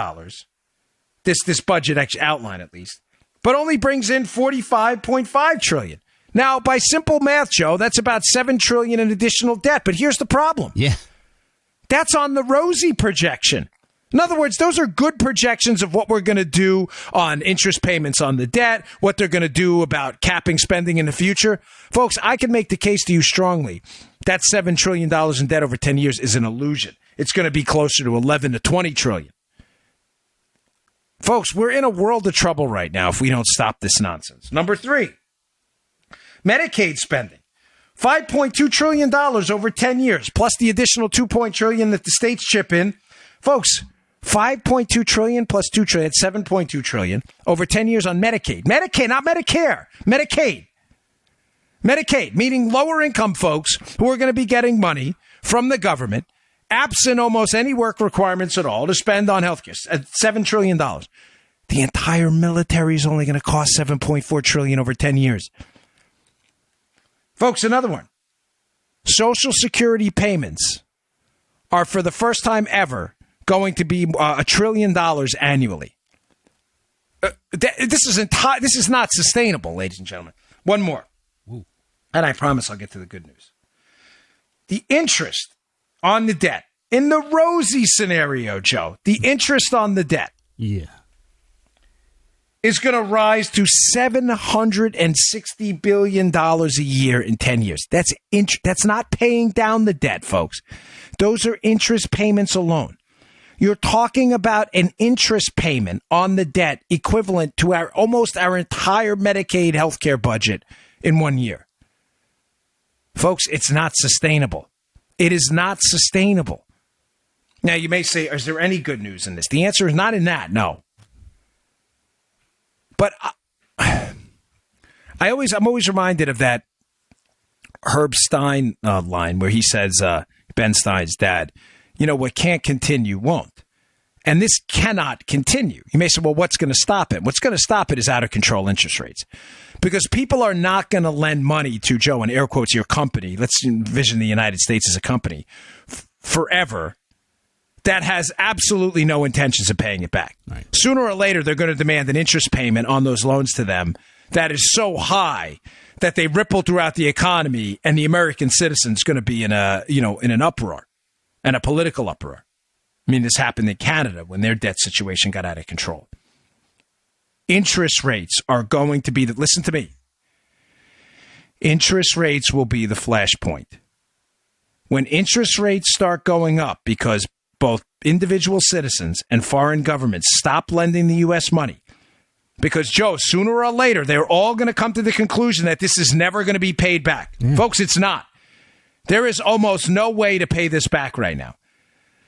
This budget actually outline, at least. But only brings in $45.5 trillion. Now, by simple math, Joe, that's about $7 trillion in additional debt. But here's the problem. Yeah. That's on the rosy projection. In other words, those are good projections of what we're going to do on interest payments on the debt, what they're going to do about capping spending in the future. Folks, I can make the case to you strongly that $7 trillion in debt over 10 years is an illusion. It's going to be closer to 11 to 20 trillion. Folks, we're in a world of trouble right now if we don't stop this nonsense. Number 3, Medicaid spending. $5.2 trillion over 10 years, plus the additional $2 trillion that the states chip in. Folks, $5.2 trillion plus $2 trillion, $7.2 trillion over 10 years on Medicaid. Medicaid, not Medicare. Medicaid. Medicaid, meaning lower income folks who are going to be getting money from the government, absent almost any work requirements at all, to spend on healthcare. $7 trillion. The entire military is only going to cost $7.4 trillion over 10 years. Folks, another one. Social Security payments are, for the first time ever, going to be $1 trillion annually. This is not sustainable, ladies and gentlemen. One more. Ooh. And I promise I'll get to the good news. The interest on the debt, in the rosy scenario, Joe, the interest on the debt. Yeah. Is going to rise to $760 billion a year in 10 years. That's not paying down the debt, folks. Those are interest payments alone. You're talking about an interest payment on the debt equivalent to almost our entire Medicaid healthcare budget in 1 year. Folks, it's not sustainable. It is not sustainable. Now, you may say, is there any good news in this? The answer is not in that, no. But I'm always reminded of that Herb Stein line where he says, Ben Stein's dad, what can't continue won't. And this cannot continue. You may say, well, what's going to stop it? What's going to stop it is out of control interest rates. Because people are not going to lend money to, Joe, in air quotes, your company. Let's envision the United States as a company forever. That has absolutely no intentions of paying it back. Right. Sooner or later, they're going to demand an interest payment on those loans to them that is so high that they ripple throughout the economy, and the American citizen's going to be in an uproar, and a political uproar. I mean, this happened in Canada when their debt situation got out of control. Interest rates are going to be listen to me. Interest rates will be the flashpoint. When interest rates start going up because both individual citizens and foreign governments stop lending the U.S. money. Because, Joe, sooner or later, they're all going to come to the conclusion that this is never going to be paid back. Folks, it's not. There is almost no way to pay this back right now.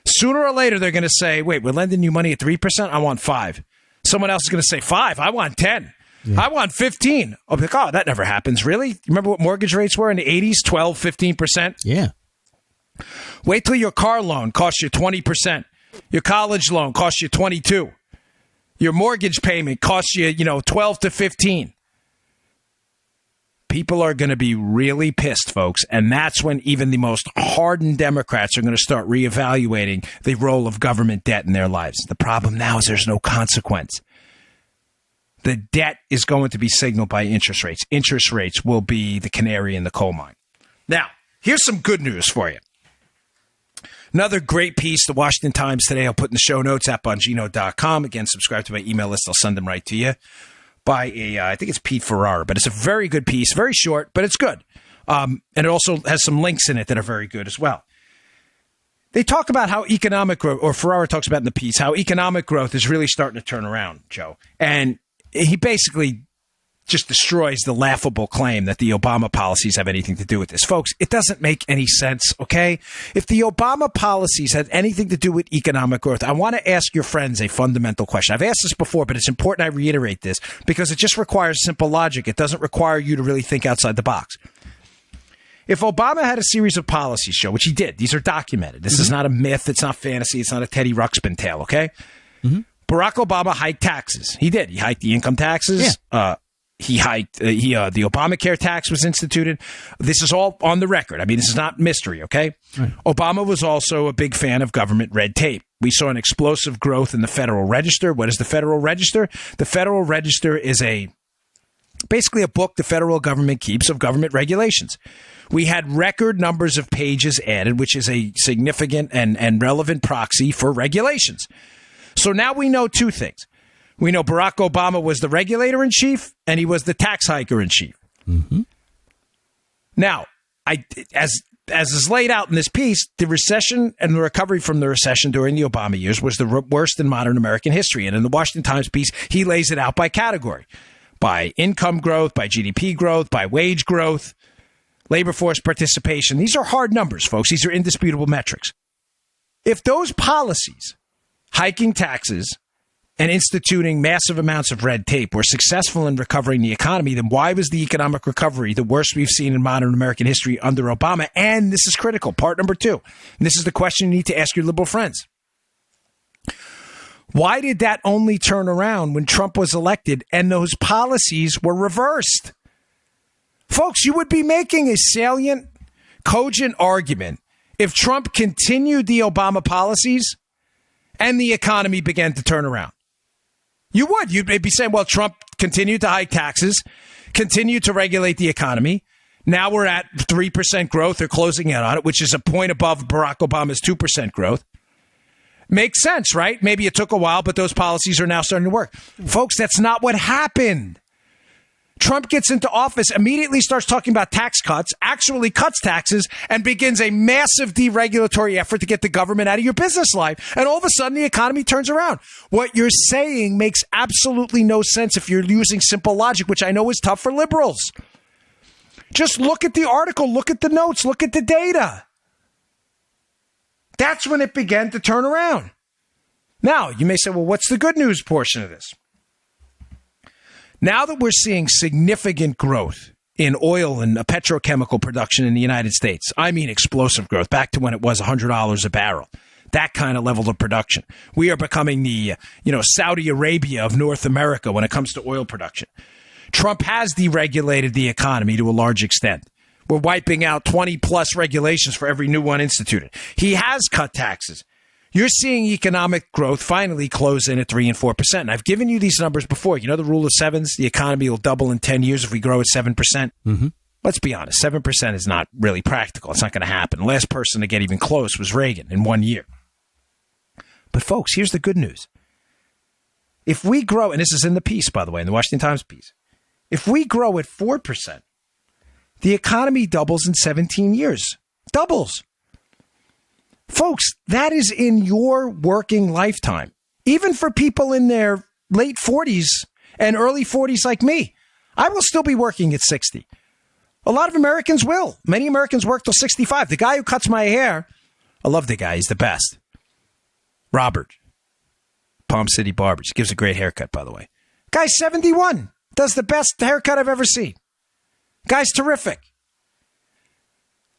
Sooner or later, they're going to say, wait, we're lending you money at 3%? I want 5. Someone else is going to say 5. I want 10. Yeah. I want 15. Oh, that never happens. Really? You remember what mortgage rates were in the 80s? 12, 15%? Yeah. Wait till your car loan costs you 20%. Your college loan costs you 22%. Your mortgage payment costs you, 12 to 15%. People are going to be really pissed, folks, and that's when even the most hardened Democrats are going to start reevaluating the role of government debt in their lives. The problem now is there's no consequence. The debt is going to be signaled by interest rates. Interest rates will be the canary in the coal mine. Now, here's some good news for you. Another great piece, the Washington Times today, I'll put in the show notes at Bongino.com. Again, subscribe to my email list. I'll send them right to you. By I think it's Pete Ferrara, but it's a very good piece, very short, but it's good. And it also has some links in it that are very good as well. They talk about how economic growth, or Ferrara talks about in the piece, how economic growth is really starting to turn around, Joe. And he basically just destroys the laughable claim that the Obama policies have anything to do with this. Folks, it doesn't make any sense, okay? If the Obama policies had anything to do with economic growth, I want to ask your friends a fundamental question. I've asked this before, but it's important I reiterate this because it just requires simple logic. It doesn't require you to really think outside the box. If Obama had a series of policies, Joe, which he did, these are documented. This is not a myth. It's not fantasy. It's not a Teddy Ruxpin tale, okay? Barack Obama hiked taxes. He did. He hiked the income taxes. Yeah. He hiked, the Obamacare tax was instituted. This is all on the record. I mean, this is not mystery, okay? Right. Obama was also a big fan of government red tape. We saw an explosive growth in the Federal Register. What is the Federal Register? The Federal Register is basically a book the federal government keeps of government regulations. We had record numbers of pages added, which is a significant and relevant proxy for regulations. So now we know two things. We know Barack Obama was the regulator-in-chief, and he was the tax hiker-in-chief. Now, as as is laid out in this piece, the recession and the recovery from the recession during the Obama years was the worst in modern American history. And in the Washington Times piece, he lays it out by category, by income growth, by GDP growth, by wage growth, labor force participation. These are hard numbers, folks. These are indisputable metrics. If those policies, hiking taxes and instituting massive amounts of red tape, were successful in recovering the economy, then why was the economic recovery the worst we've seen in modern American history under Obama? And this is critical. Part number 2. And this is the question you need to ask your liberal friends. Why did that only turn around when Trump was elected and those policies were reversed? Folks, you would be making a salient, cogent argument if Trump continued the Obama policies and the economy began to turn around. You would. You'd be saying, well, Trump continued to hike taxes, continued to regulate the economy. Now we're at 3% growth or closing in on it, which is a point above Barack Obama's 2% growth. Makes sense, right? Maybe it took a while, but those policies are now starting to work. Folks, that's not what happened. Trump gets into office, immediately starts talking about tax cuts, actually cuts taxes, and begins a massive deregulatory effort to get the government out of your business life. And all of a sudden, the economy turns around. What you're saying makes absolutely no sense if you're using simple logic, which I know is tough for liberals. Just look at the article, look at the notes, look at the data. That's when it began to turn around. Now, you may say, well, what's the good news portion of this? Now that we're seeing significant growth in oil and petrochemical production in the United States, I mean explosive growth, back to when it was $100 a barrel, that kind of level of production. We are becoming the, Saudi Arabia of North America when it comes to oil production. Trump has deregulated the economy to a large extent. We're wiping out 20 plus regulations for every new one instituted. He has cut taxes. You're seeing economic growth finally close in at 3 and 4%. And I've given you these numbers before. You know the rule of sevens? The economy will double in 10 years if we grow at 7%. Mm-hmm. Let's be honest. 7% is not really practical. It's not going to happen. The last person to get even close was Reagan in 1 year. But folks, here's the good news. If we grow, and this is in the piece, by the way, in the Washington Times piece, if we grow at 4%, the economy doubles in 17 years. Doubles. Folks, that is in your working lifetime. Even for people in their late 40s and early 40s like me, I will still be working at 60. A lot of Americans will. Many Americans work till 65. The guy who cuts my hair, I love the guy. He's the best. Robert, Palm City Barbers. Gives a great haircut, by the way. Guy's 71. Does the best haircut I've ever seen. Guy's terrific.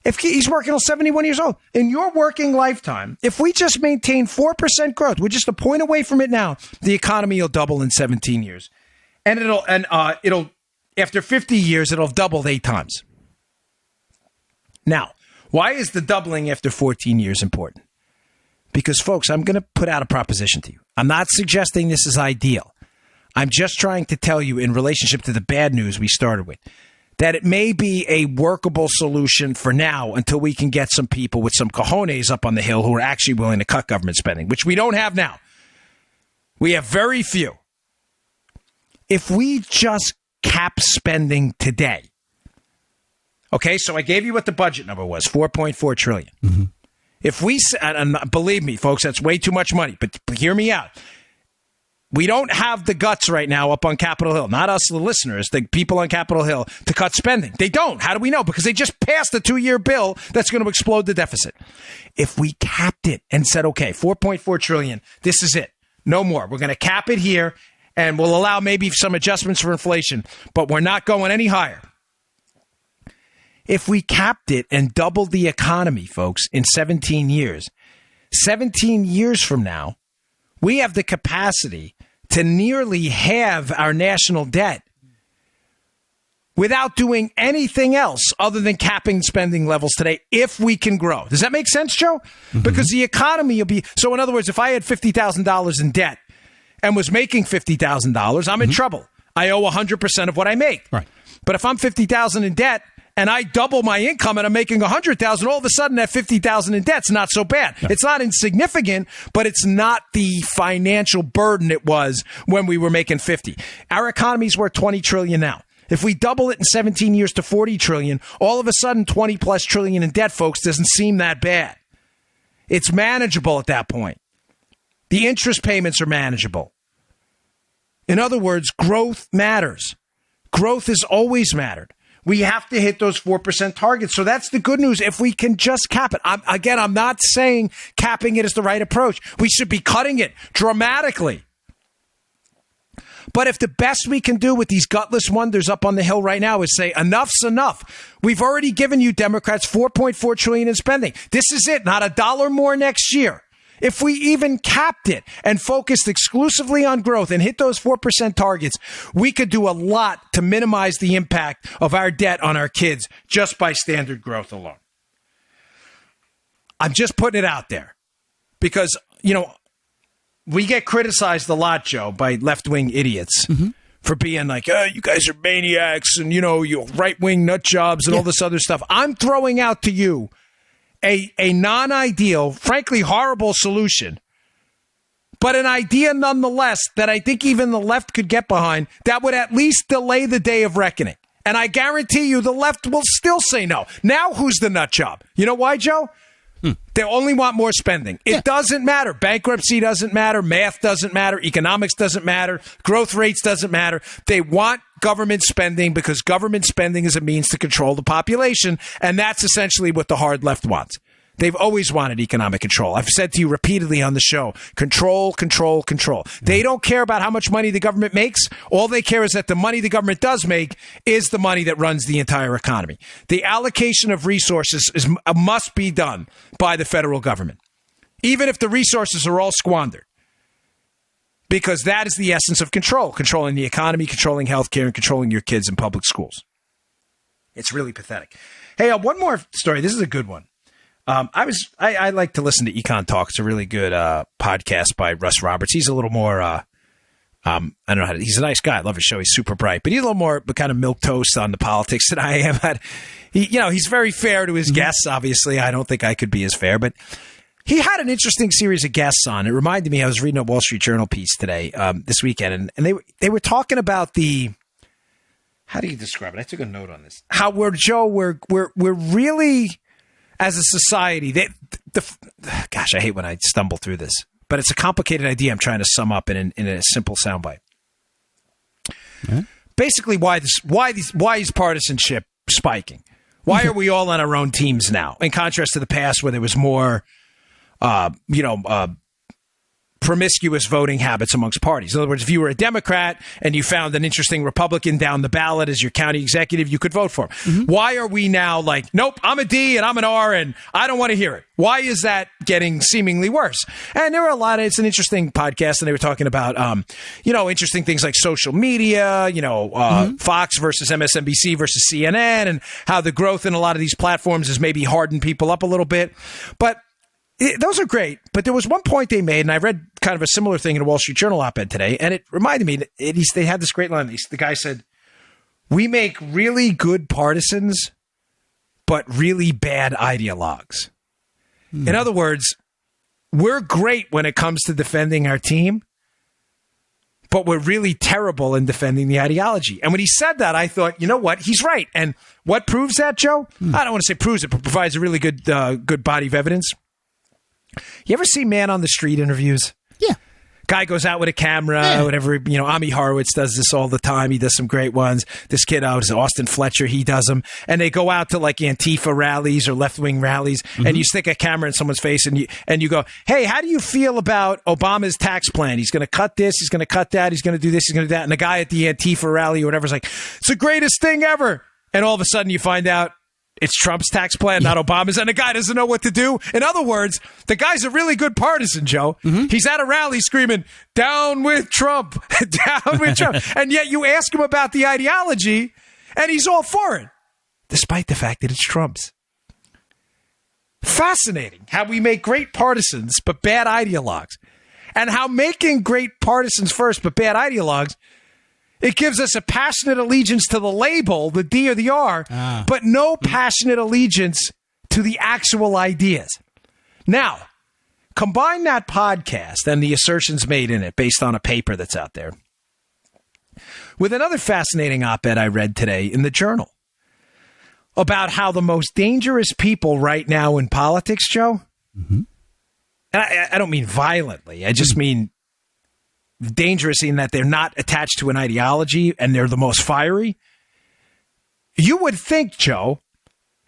If he's working till 71 years old, in your working lifetime, if we just maintain 4% growth, we're just a point away from it now, the economy will double in 17 years. And it'll after 50 years, it'll have doubled 8 times. Now, why is the doubling after 14 years important? Because, folks, I'm going to put out a proposition to you. I'm not suggesting this is ideal. I'm just trying to tell you in relationship to the bad news we started with, that it may be a workable solution for now until we can get some people with some cojones up on the hill who are actually willing to cut government spending, which we don't have now. We have very few. If we just cap spending today, okay, so I gave you what the budget number was, $4.4 trillion. Mm-hmm. If we, and believe me, folks, that's way too much money, but hear me out. We don't have the guts right now up on Capitol Hill, not us, the listeners, the people on Capitol Hill, to cut spending. They don't. How do we know? Because they just passed a 2-year bill that's going to explode the deficit. If we capped it and said, okay, $4.4 trillion, this is it. No more. We're going to cap it here, and we'll allow maybe some adjustments for inflation, but we're not going any higher. If we capped it and doubled the economy, folks, in 17 years from now, we have the capacity to nearly halve our national debt without doing anything else other than capping spending levels today if we can grow. Does that make sense, Joe? Mm-hmm. Because the economy will be... So in other words, if I had $50,000 in debt and was making $50,000, I'm in trouble. I owe 100% of what I make. Right. But if I'm $50,000 in debt and I double my income and I'm making $100,000, all of a sudden that $50,000 in debt's not so bad. No. It's not insignificant, but it's not the financial burden it was when we were making $50. Our economy's worth $20 trillion now. If we double it in 17 years to 40 trillion, all of a sudden 20 plus trillion in debt, folks, doesn't seem that bad. It's manageable at that point. The interest payments are manageable. In other words, growth matters. Growth has always mattered. We have to hit those 4% targets. So that's the good news. If we can just cap it. I'm not saying capping it is the right approach. We should be cutting it dramatically. But if the best we can do with these gutless wonders up on the Hill right now is say, enough's enough. We've already given you Democrats $4.4 trillion in spending. This is it. Not a dollar more next year. If we even capped it and focused exclusively on growth and hit those 4% targets, we could do a lot to minimize the impact of our debt on our kids just by standard growth alone. I'm just putting it out there because, we get criticized a lot, Joe, by left-wing idiots for being like, oh, you guys are maniacs and, you right-wing nut jobs and all this other stuff. I'm throwing out to you a non-ideal, frankly horrible solution, but an idea nonetheless that I think even the left could get behind that would at least delay the day of reckoning. And I guarantee you the left will still say no. Now who's the nut job? You know why, Joe? They only want more spending. It doesn't matter. Bankruptcy doesn't matter. Math doesn't matter. Economics doesn't matter. Growth rates doesn't matter. They want government spending because government spending is a means to control the population, and that's essentially what the hard left wants. They've always wanted economic control. I've said to you repeatedly on the show, control, control, control. They don't care about how much money the government makes. All they care is that the money the government does make is the money that runs the entire economy. The allocation of resources must be done by the federal government, even if the resources are all squandered, because that is the essence of control, controlling the economy, controlling healthcare, and controlling your kids in public schools. It's really pathetic. Hey, one more story. This is a good one. I like to listen to Econ Talk. It's a really good podcast by Russ Roberts. He's a little more, I don't know how to, he's a nice guy. I love his show. He's super bright, but he's a little more kind of milquetoast on the politics than I am. But he's very fair to his guests. Obviously, I don't think I could be as fair, but he had an interesting series of guests on. It reminded me, I was reading a Wall Street Journal piece today, this weekend, and they were talking about how do you describe it? I took a note on this. How we're really, as a society, gosh, I hate when I stumble through this, but it's a complicated idea I'm trying to sum up in a simple soundbite. Basically, why is partisanship spiking? Why are we all on our own teams now? In contrast to the past, where there was more, promiscuous voting habits amongst parties. In other words, if you were a Democrat and you found an interesting Republican down the ballot as your county executive, you could vote for him. Why are we now like, nope, I'm a D and I'm an R and I don't want to hear it? Why is that getting seemingly worse? And there were it's an interesting podcast, and they were talking about, interesting things like social media, Fox versus MSNBC versus CNN, and how the growth in a lot of these platforms has maybe hardened people up a little bit. But those are great, but there was one point they made, and I read kind of a similar thing in a Wall Street Journal op-ed today, and it reminded me, they had this great line. The guy said, we make really good partisans, but really bad ideologues. In other words, we're great when it comes to defending our team, but we're really terrible in defending the ideology. And when he said that, I thought, you know what? He's right. And what proves that, Joe? I don't want to say proves it, but provides a really good body of evidence. You ever see Man on the Street interviews? Yeah. Guy goes out with a camera, whatever. Ami Horowitz does this all the time. He does some great ones. This kid out is Austin Fletcher. He does them. And they go out to like Antifa rallies or left-wing rallies, and you stick a camera in someone's face and you go, hey, how do you feel about Obama's tax plan? He's going to cut this. He's going to cut that. He's going to do this. He's going to do that. And the guy at the Antifa rally or whatever is like, it's the greatest thing ever. And all of a sudden you find out it's Trump's tax plan, not Obama's, and the guy doesn't know what to do. In other words, the guy's a really good partisan, Joe. He's at a rally screaming, down with Trump, down with Trump. And yet you ask him about the ideology, and he's all for it, despite the fact that it's Trump's. Fascinating how we make great partisans, but bad ideologues. And how making great partisans first, but bad ideologues, it gives us a passionate allegiance to the label, the D or the R, but no passionate allegiance to the actual ideas. Now, combine that podcast and the assertions made in it based on a paper that's out there with another fascinating op-ed I read today in the Journal about how the most dangerous people right now in politics, Joe, and I don't mean violently, I just mean dangerous in that they're not attached to an ideology and they're the most fiery. You would think, Joe,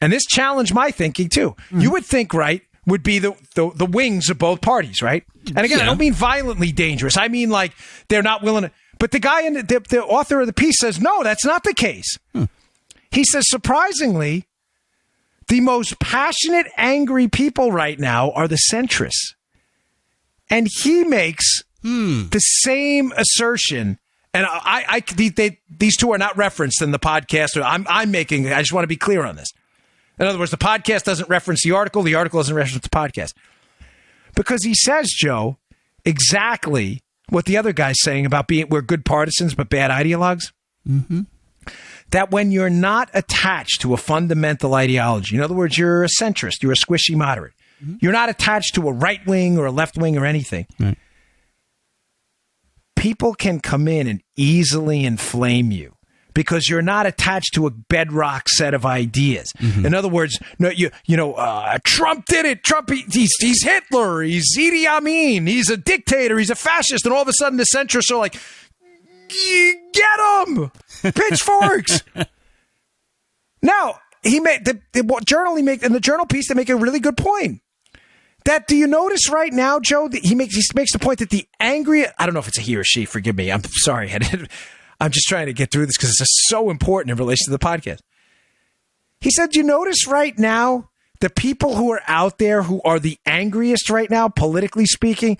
and this challenged my thinking too, you would think, right, would be the wings of both parties, right? And again, I don't mean violently dangerous. I mean like they're not willing to. But the guy in the author of the piece says, no, that's not the case. He says, surprisingly, the most passionate, angry people right now are the centrists. And he makes the same assertion. And these two are not referenced in the podcast. I'm making. I just want to be clear on this. In other words, the podcast doesn't reference the article. The article doesn't reference the podcast. Because he says, Joe, exactly what the other guy's saying about we're good partisans but bad ideologues. That when you're not attached to a fundamental ideology, in other words, you're a centrist, you're a squishy moderate, you're not attached to a right wing or a left wing or anything, people can come in and easily inflame you because you're not attached to a bedrock set of ideas. In other words, Trump did it. Trump, he's Hitler. He's Idi Amin. He's a dictator. He's a fascist. And all of a sudden, the centrists are like, get him! Pitchforks! Now, he made the journal piece. They make a really good point. That do you notice right now, Joe? He makes the point that the angry. I don't know if it's a he or she. Forgive me. I'm sorry. I'm just trying to get through this because it's just so important in relation to the podcast. He said, do you notice right now the people who are out there who are the angriest right now, politically speaking,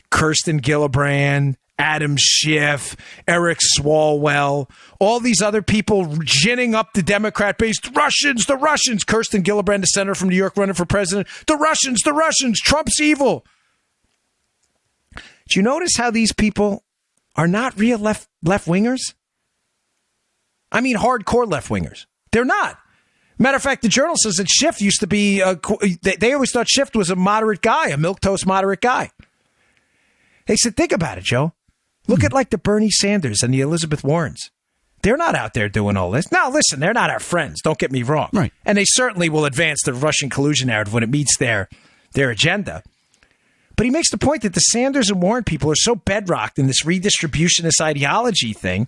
Kirsten Gillibrand, Adam Schiff, Eric Swalwell, all these other people ginning up the Democrat base. The Russians, Kirsten Gillibrand, the senator from New York running for president. The Russians, Trump's evil. Do you notice how these people are not real left-wingers? I mean, hardcore left-wingers. They're not. Matter of fact, the Journal says that Schiff used to be, they always thought Schiff was a moderate guy, a milquetoast moderate guy. They said, think about it, Joe. Look at like the Bernie Sanders and the Elizabeth Warrens. They're not out there doing all this. Now, listen, they're not our friends. Don't get me wrong. Right. And they certainly will advance the Russian collusion narrative when it meets their agenda. But he makes the point that the Sanders and Warren people are so bedrocked in this redistributionist ideology thing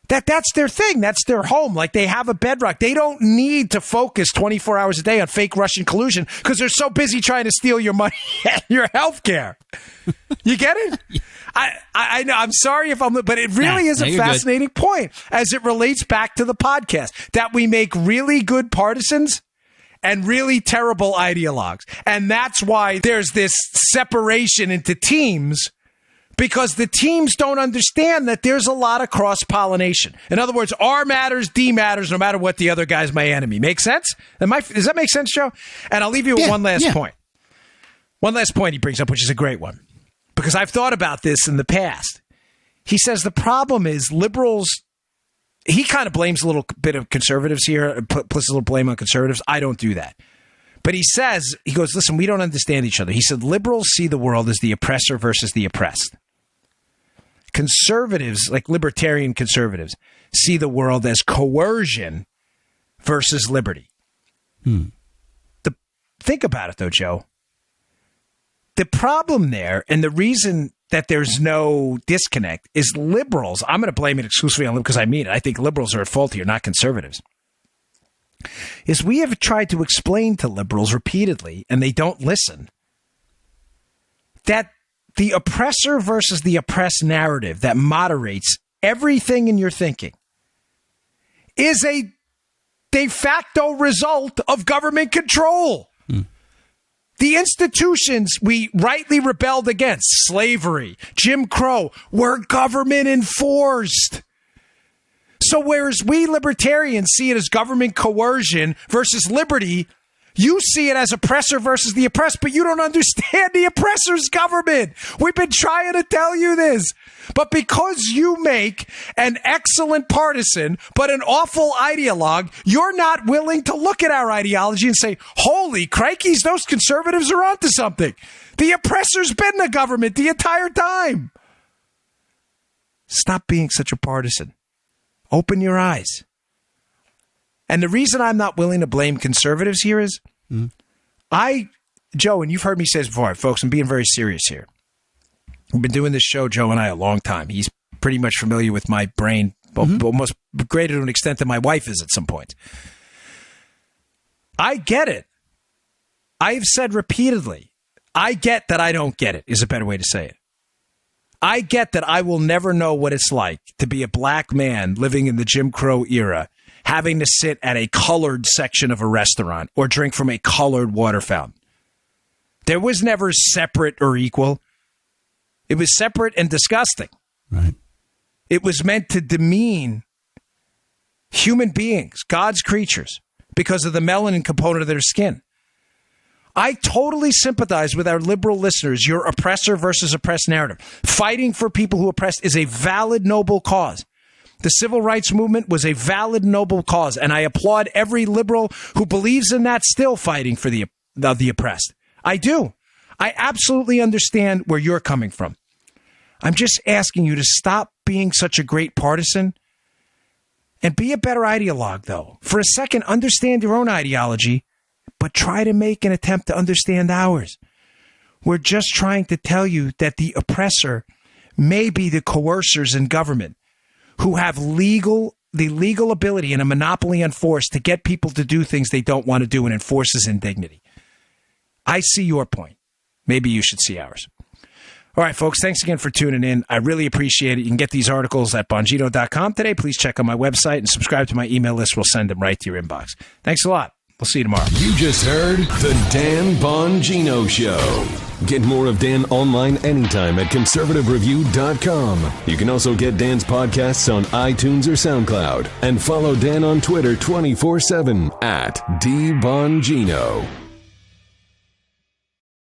that's their thing. That's their home. Like they have a bedrock. They don't need to focus 24 hours a day on fake Russian collusion because they're so busy trying to steal your money and your health care. You get it? I know. I'm sorry if but it really is a fascinating point as it relates back to the podcast that we make really good partisans and really terrible ideologues. And that's why there's this separation into teams, because the teams don't understand that there's a lot of cross-pollination. In other words, R matters, D matters, no matter what the other guy's my enemy. Make sense? Does that make sense, Joe? And I'll leave you with one last point. One last point he brings up, which is a great one, because I've thought about this in the past. He says the problem is liberals. He kind of blames a little bit of conservatives here, puts a little blame on conservatives. I don't do that. But he goes, listen, we don't understand each other. He said liberals see the world as the oppressor versus the oppressed. Conservatives, like libertarian conservatives, see the world as coercion versus liberty. Think about it, though, Joe. The problem there, and the reason that there's no disconnect, is liberals. I'm going to blame it exclusively on them because I mean it. I think liberals are at fault here, not conservatives. Is we have tried to explain to liberals repeatedly, and they don't listen, that the oppressor versus the oppressed narrative that moderates everything in your thinking is a de facto result of government control. The institutions we rightly rebelled against, slavery, Jim Crow, were government enforced. So whereas we libertarians see it as government coercion versus liberty, you see it as oppressor versus the oppressed, but you don't understand the oppressor's government. We've been trying to tell you this. But because you make an excellent partisan, but an awful ideologue, you're not willing to look at our ideology and say, holy crikeys, those conservatives are onto something. The oppressor's been the government the entire time. Stop being such a partisan. Open your eyes. And the reason I'm not willing to blame conservatives here is Joe, and you've heard me say this before, folks, I'm being very serious here. We've been doing this show, Joe and I, a long time. He's pretty much familiar with my brain, almost greater to an extent than my wife is at some point. I get it. I've said repeatedly, I get that I don't get it, is a better way to say it. I get that I will never know what it's like to be a black man living in the Jim Crow era, having to sit at a colored section of a restaurant or drink from a colored water fountain. There was never separate or equal. It was separate and disgusting. Right. It was meant to demean human beings, God's creatures, because of the melanin component of their skin. I totally sympathize with our liberal listeners, your oppressor versus oppressed narrative. Fighting for people who oppressed is a valid, noble cause. The civil rights movement was a valid, noble cause, and I applaud every liberal who believes in that still fighting for the oppressed. I do. I absolutely understand where you're coming from. I'm just asking you to stop being such a great partisan and be a better ideologue, though. For a second, understand your own ideology, but try to make an attempt to understand ours. We're just trying to tell you that the oppressor may be the coercers in government who have the legal ability and a monopoly on force to get people to do things they don't want to do and enforces indignity. I see your point. Maybe you should see ours. All right, folks, thanks again for tuning in. I really appreciate it. You can get these articles at Bongino.com today. Please check on my website and subscribe to my email list. We'll send them right to your inbox. Thanks a lot. We'll see you tomorrow. You just heard The Dan Bongino Show. Get more of Dan online anytime at conservativereview.com. You can also get Dan's podcasts on iTunes or SoundCloud. And follow Dan on Twitter 24/7 at DBongino.